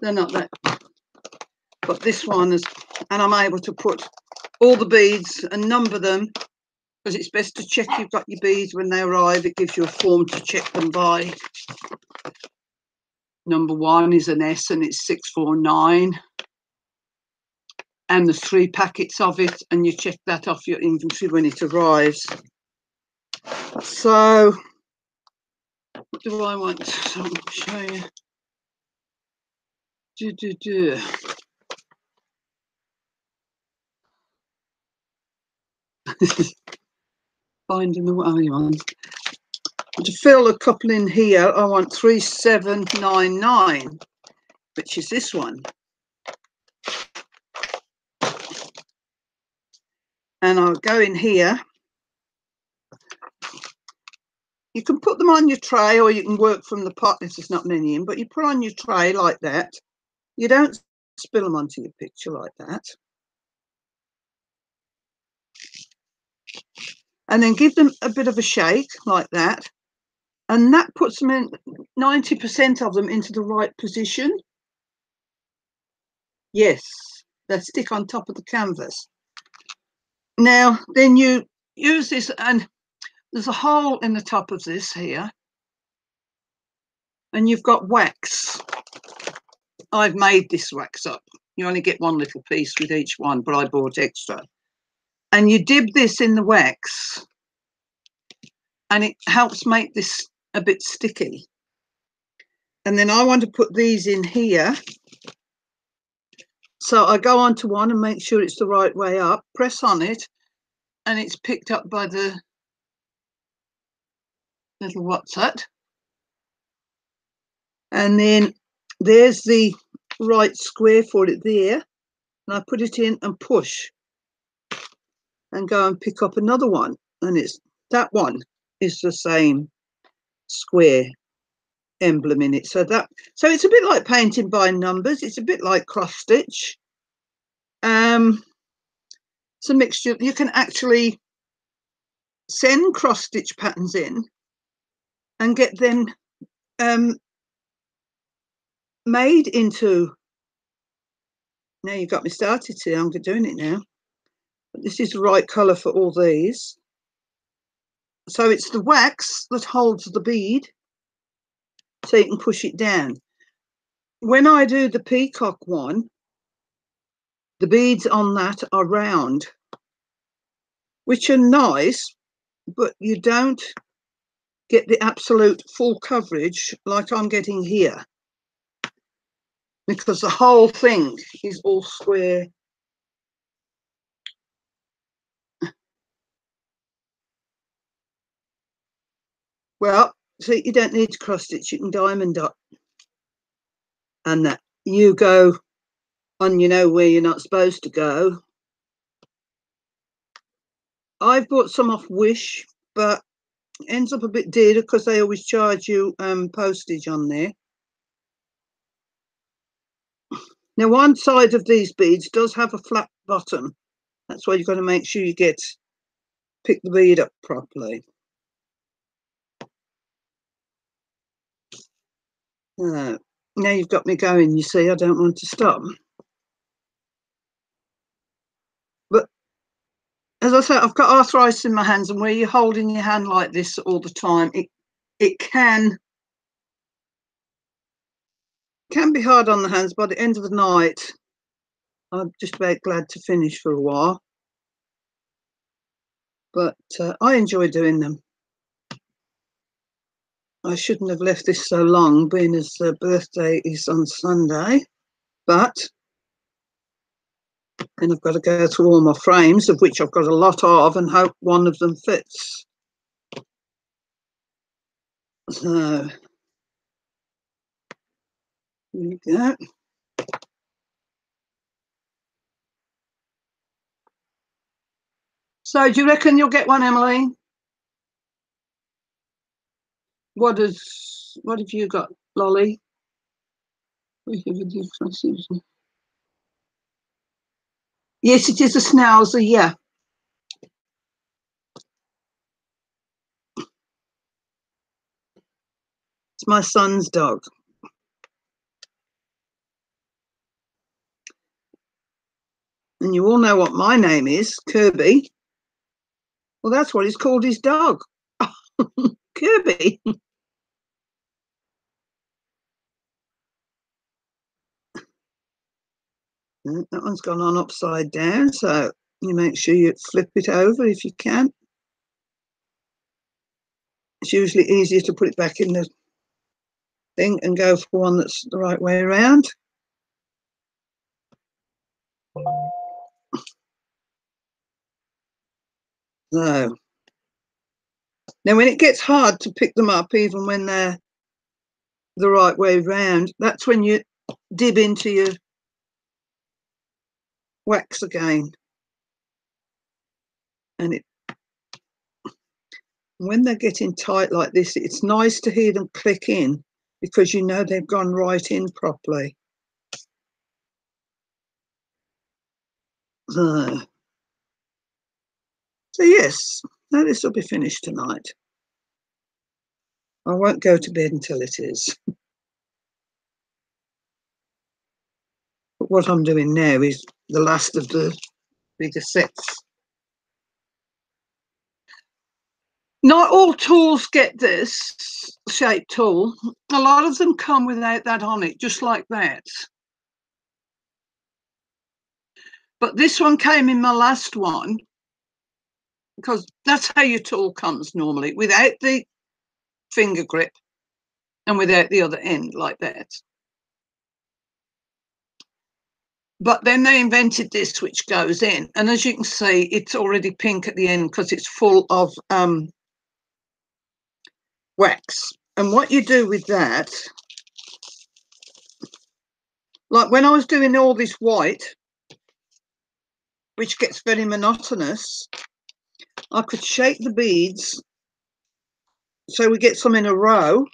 They're not that, but this one is, and I'm able to put all the beads and number them, because it's best to check you've got your beads when they arrive. It gives you a form to check them by. Number 1 is an S and it's 649. And there's 3 packets of it, and you check that off your inventory when it arrives. So what do I want? So I'll show you. Finding the way on. To fill a couple in here, I want 3799, which is this one. And I'll go in here. You can put them on your tray, or you can work from the pot. This is not many in, but you put on your tray like that. You don't spill them onto your picture like that. and then give them a bit of a shake like that. And that puts them in 90% of them into the right position. Yes, they stick on top of the canvas. Now, then you use this, and there's a hole in the top of this here, and you've got wax. I've made this wax up. You only get one little piece with each one, but I bought extra. And you dip this in the wax, and it helps make this a bit sticky. And then I want to put these in here. So I go onto one and make sure it's the right way up, press on it, and it's picked up by the little what's that. And then there's the right square for it there. And I put it in and push and go and pick up another one. And it's that one is the same square emblem in it. So it's a bit like painting by numbers. It's a bit like cross stitch. It's a mixture. You can actually send cross stitch patterns in and get them made into. Now you've got me started here. I'm doing it now. But this is the right colour for all these. So it's the wax that holds the bead, so you can push it down. When I do the peacock one, the beads on that are round, which are nice, but you don't get the absolute full coverage like I'm getting here, because the whole thing is all square. Well, see, you don't need to cross stitch, you can diamond dot. And that you go on, you know, where you're not supposed to go. I've bought some off Wish, but ends up a bit dear because they always charge you postage on there. Now, one side of these beads does have a flat bottom. That's why you've got to make sure you pick the bead up properly. Now you've got me going, you see, I don't want to stop. But as I said, I've got arthritis in my hands, and where you're holding your hand like this all the time, it can be hard on the hands. By the end of the night, I'm just about glad to finish for a while. But I enjoy doing them. I shouldn't have left this so long, being his birthday is on Sunday, but then I've got to go through all my frames, of which I've got a lot of, and hope one of them fits. So here we go. So do you reckon you'll get one, Emily? What have you got, Lolly? Yes, it is a schnauzer, yeah. It's my son's dog. And you all know what my name is, Kirby. Well, that's what he's called his dog. Kirby. That one's gone on upside down, so you make sure you flip it over if you can. It's usually easier to put it back in the thing and go for one that's the right way around. So now when it gets hard to pick them up, even when they're the right way round, that's when you dip into your wax again. And when they're getting tight like this, it's nice to hear them click in, because you know they've gone right in properly. So yes, No, this will be finished tonight. I won't go to bed until it is. But what I'm doing now is the last of the bigger sets. Not all tools get this shape tool. A lot of them come without that on it, just like that. But this one came in my last one, because that's how your tool comes normally, without the finger grip and without the other end like that. But then they invented this, which goes in. And as you can see, it's already pink at the end because it's full of wax. And what you do with that, like when I was doing all this white, which gets very monotonous, I could shape the beads so we get some in a row.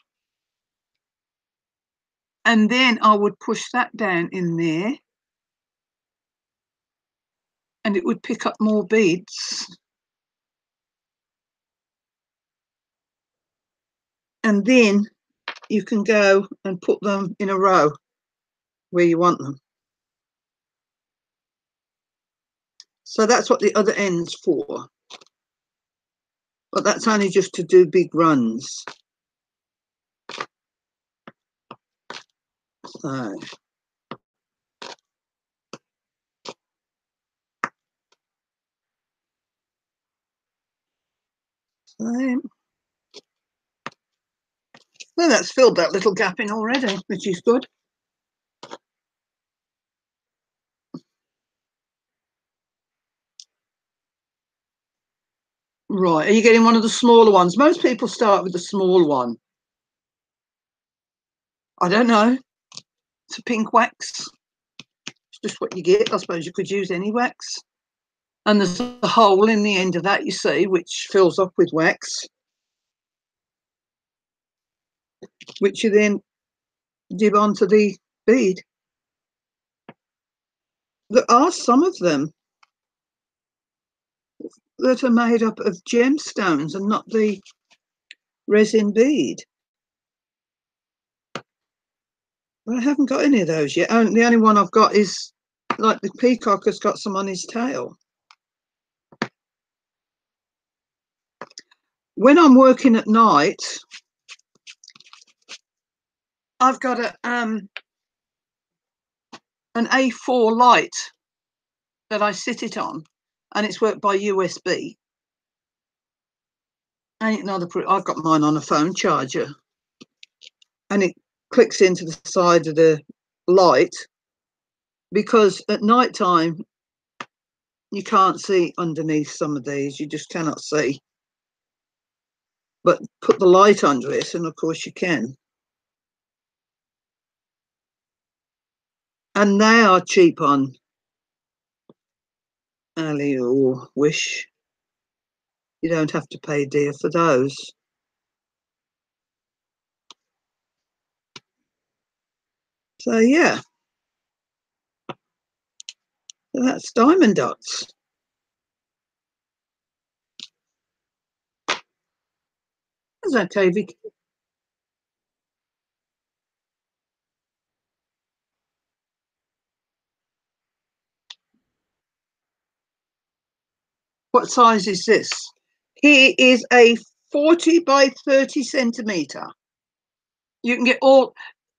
And then I would push that down in there. And it would pick up more beads. And then you can go and put them in a row where you want them. So that's what the other end's for. But that's only just to do big runs. So. So that's filled that little gap in already, which is good. Right, are you getting one of the smaller ones? Most people start with the small one. I don't know. It's a pink wax. It's just what you get. I suppose you could use any wax. And there's a hole in the end of that, you see, which fills up with wax, which you then dib onto the bead. There are some of them that are made up of gemstones and not the resin bead. But I haven't got any of those yet. The only one I've got is like the peacock has got some on his tail. When I'm working at night, I've got an A4 light that I sit it on, and it's worked by USB. Ain't another. I've got mine on a phone charger, and it clicks into the side of the light, because at night time you can't see underneath some of these. You just cannot see. But put the light under it, and of course you can. And they are cheap on Ali or Wish. You don't have to pay dear for those. So yeah, that's diamond dots. Is that okay, Vicky? What size is this? Here is a 40 by 30 centimetre. You can get all.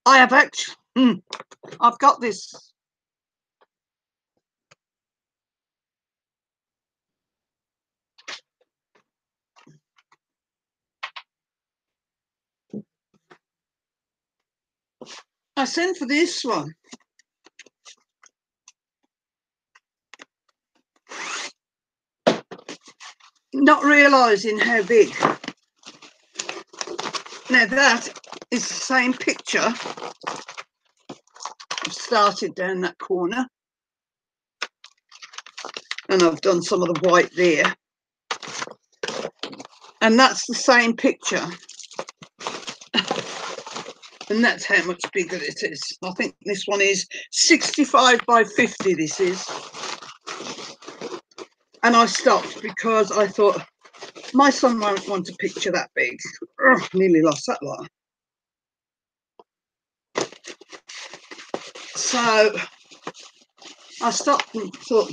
I have actually. I've got this. I sent for this one. Not realising how big. Now that is the same picture. I've started down that corner, and I've done some of the white there. And that's the same picture. And that's how much bigger it is. I think this one is 65 by 50, this is. And I stopped because I thought My son won't want a picture that big. Ugh, nearly lost that lot. So I stopped and thought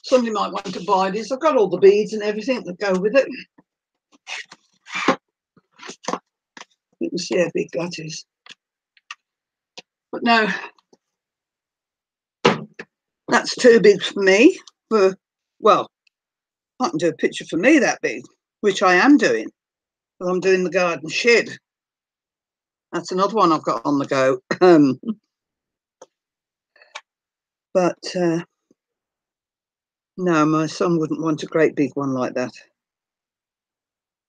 somebody might want to buy this. I've got all the beads and everything that go with it. You can see how big that is. But no, that's too big for me. Well, I can do a picture for me that big, which I am doing. But I'm doing the garden shed. That's another one I've got on the go. But no, my son wouldn't want a great big one like that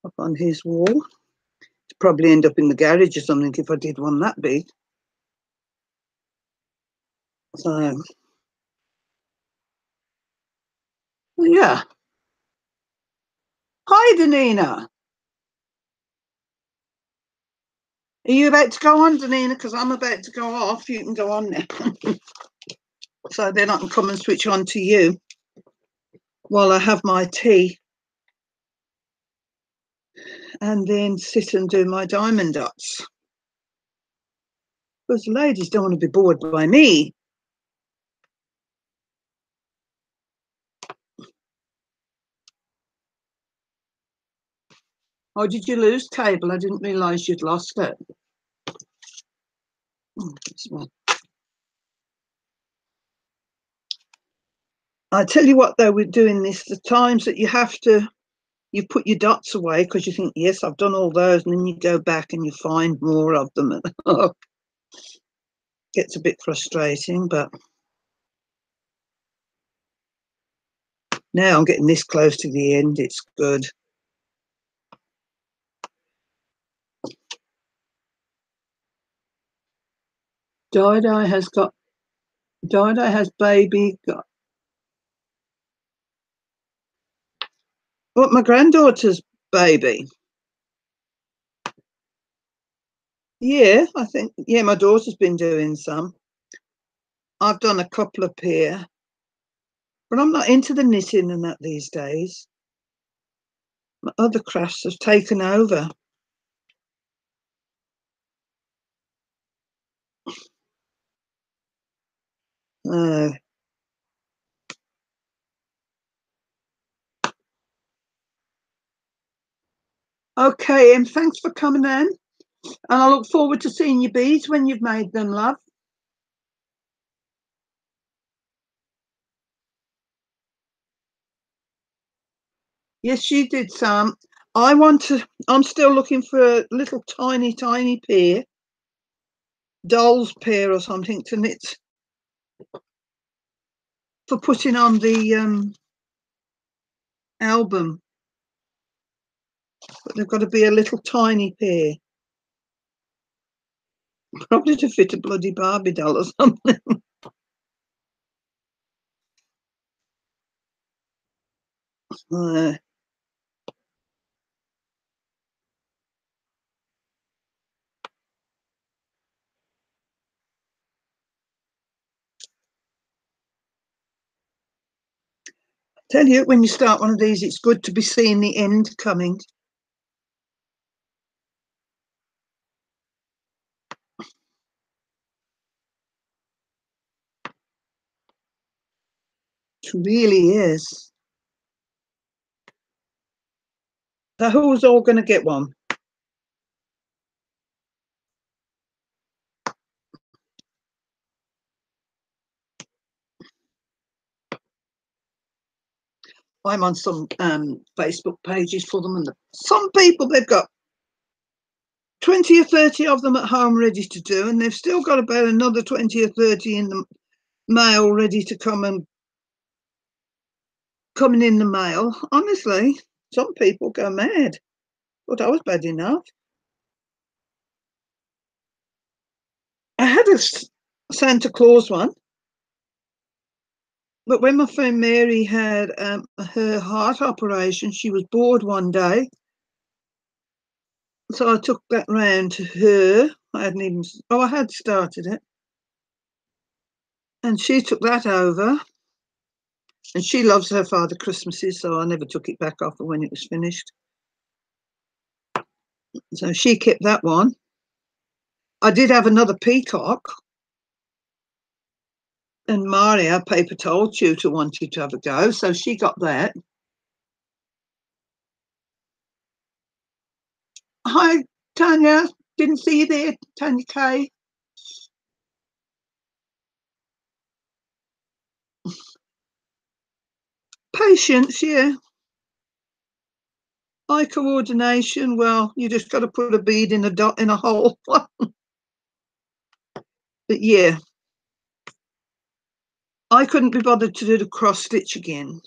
up on his wall. It'd probably end up in the garage or something if I did one that big. So, yeah. Hi, Danina. Are you about to go on, Danina? Because I'm about to go off. You can go on now. So then I can come and switch on to you while I have my tea and then sit and do my diamond dots. Because the ladies don't want to be bored by me. Oh, did you lose cable? I didn't realise you'd lost it. I tell you what, though, we're doing this, the times that you put your dots away because you think, yes, I've done all those, and then you go back and you find more of them. And gets a bit frustrating, but now I'm getting this close to the end. It's good. Dida has baby got. What, my granddaughter's baby? Yeah, I think, yeah, my daughter's been doing some. I've done a couple of pair, but I'm not into the knitting and that these days. My other crafts have taken over. Okay, and thanks for coming in. And I look forward to seeing your beads when you've made them, love. Yes, she did some. I'm still looking for a little tiny pair, doll's pair or something to knit for putting on the album. But they've got to be a little tiny pair. Probably to fit a bloody Barbie doll or something. Tell you, when you start one of these, it's good to be seeing the end coming. It really is. So who's all going to get one? I'm on some Facebook pages for them, and some people, they've got 20 or 30 of them at home ready to do, and they've still got about another 20 or 30 in the mail ready to coming in the mail. Honestly, some people go mad. Thought that was bad enough. I had a Santa Claus one, but when my friend Mary had her heart operation, she was bored one day. So I took that round to her. I had started it. And she took that over. And she loves her Father Christmases, so I never took it back off her when it was finished. So she kept that one. I did have another peacock, and Maria, paper towel tutor, wanted to have a go, so she got that. Hi, Tanya. Didn't see you there, Tanya K. Patience, yeah. Eye coordination, well, you just got to put a bead in a dot in a hole. But yeah, I couldn't be bothered to do the cross stitch again.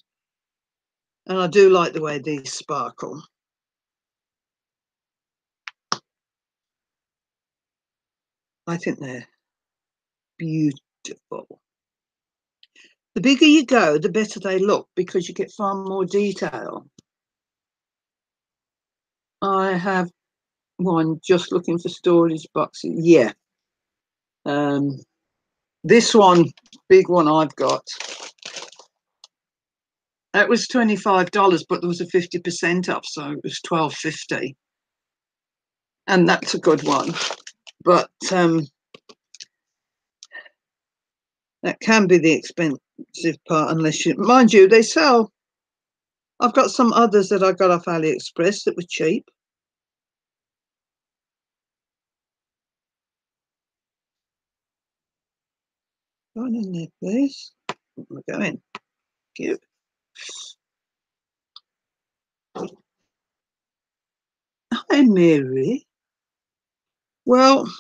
And I do like the way these sparkle. I think they're beautiful. The bigger you go, the better they look because you get far more detail. I have one just looking for storage boxes. Yeah. This one, big one I've got, that was $25, but there was a 50% off, so it was $12.50. And that's a good one. But that can be the expensive part unless you, mind you, they sell. I've got some others that I got off AliExpress that were cheap. Go on in there, please. We're going. Cute. Hi, Mary. Well,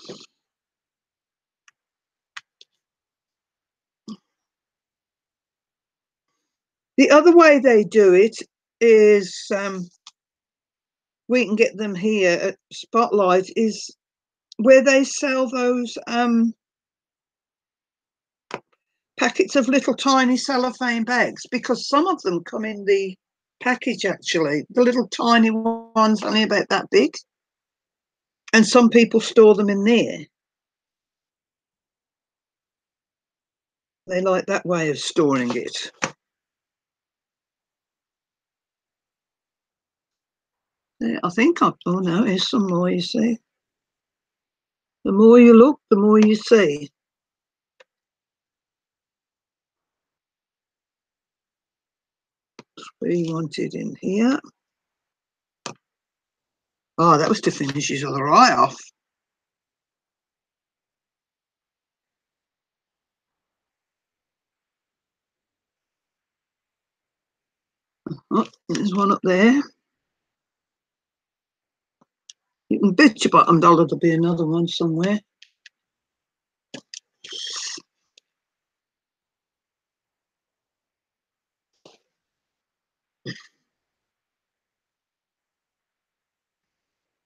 the other way they do it is we can get them here at Spotlight is where they sell those packets of little tiny cellophane bags, because some of them come in the package, actually, the little tiny ones only about that big, and some people store them in there. They like that way of storing it. Yeah, I think oh no, here's some more, you see. The more you look, the more you see. We wanted in here. Oh, that was to finish his other eye off. Oh, there's one up there. You can bet your bottom dollar there'll be another one somewhere.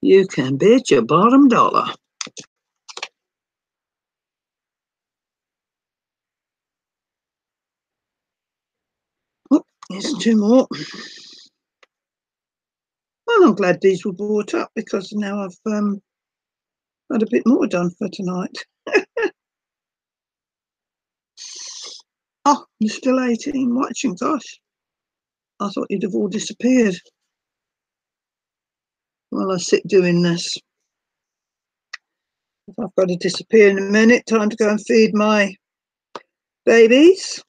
You can bet your bottom dollar. Oh, here's two more. Well, I'm glad these were brought up because now I've had a bit more done for tonight. Oh, you're still 18 watching, gosh. I thought you'd have all disappeared. While I sit doing this. I've got to disappear in a minute. Time to go and feed my babies.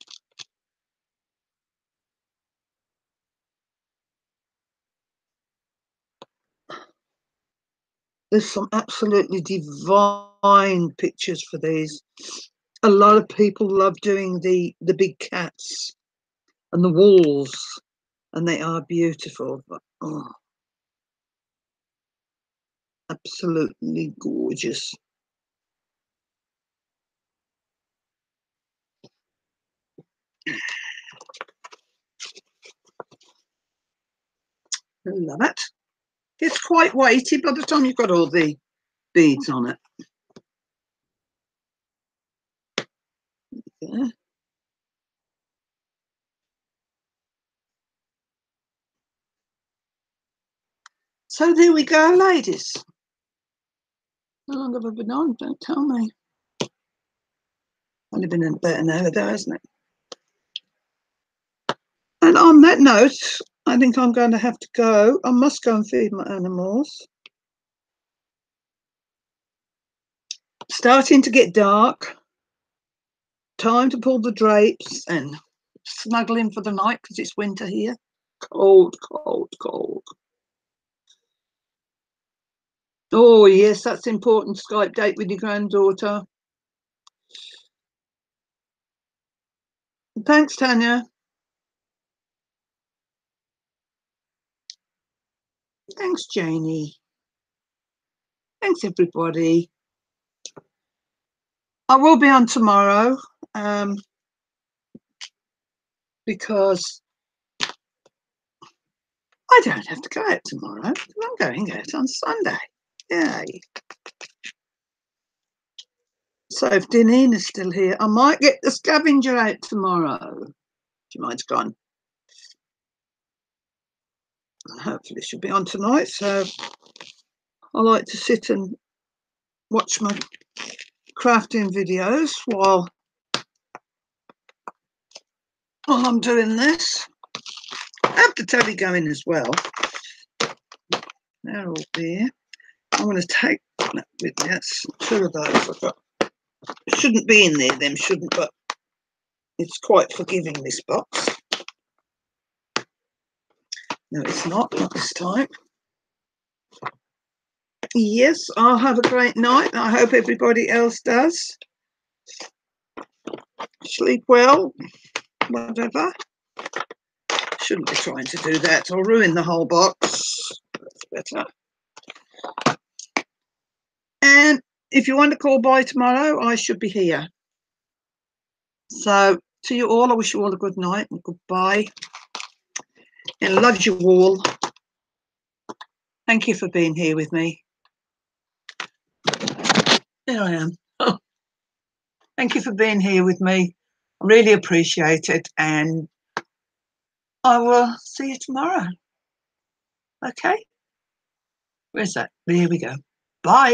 There's some absolutely divine pictures for these. A lot of people love doing the big cats and the walls, and they are beautiful. But, oh, absolutely gorgeous. I love it. It's quite weighty by the time you've got all the beads on it. Yeah. So there we go, ladies. How long have I been on? Don't tell me. Only been about an hour though, hasn't it? And on that note, I think I'm going to have to go. I must go and feed my animals. Starting to get dark. Time to pull the drapes and snuggle in for the night because it's winter here. Cold, cold, cold. Oh, yes, that's important. Skype date with your granddaughter. Thanks, Tanya. Thanks, Janie. Thanks, everybody. I will be on tomorrow because I don't have to go out tomorrow. I'm going out on Sunday. Yay. So if Dineen is still here, I might get the scavenger out tomorrow. She might's gone. Hopefully she'll be on tonight. So I like to sit and watch my crafting videos while I'm doing this. I have the telly going as well. They're all there. I'm going to take that with me. That's 2 of those I've got. It shouldn't be in there, them shouldn't, but it's quite forgiving, this box. No, it's not this time. Yes, I'll have a great night. I hope everybody else does. Sleep well, whatever. Shouldn't be trying to do that. I'll ruin the whole box. That's better. And if you want to call by tomorrow, I should be here. So to you all, I wish you all a good night and goodbye. And love you all. Thank you for being here with me. There I am. Oh, thank you for being here with me. I really appreciate it. And I will see you tomorrow. Okay? Where's that? There we go. Bye.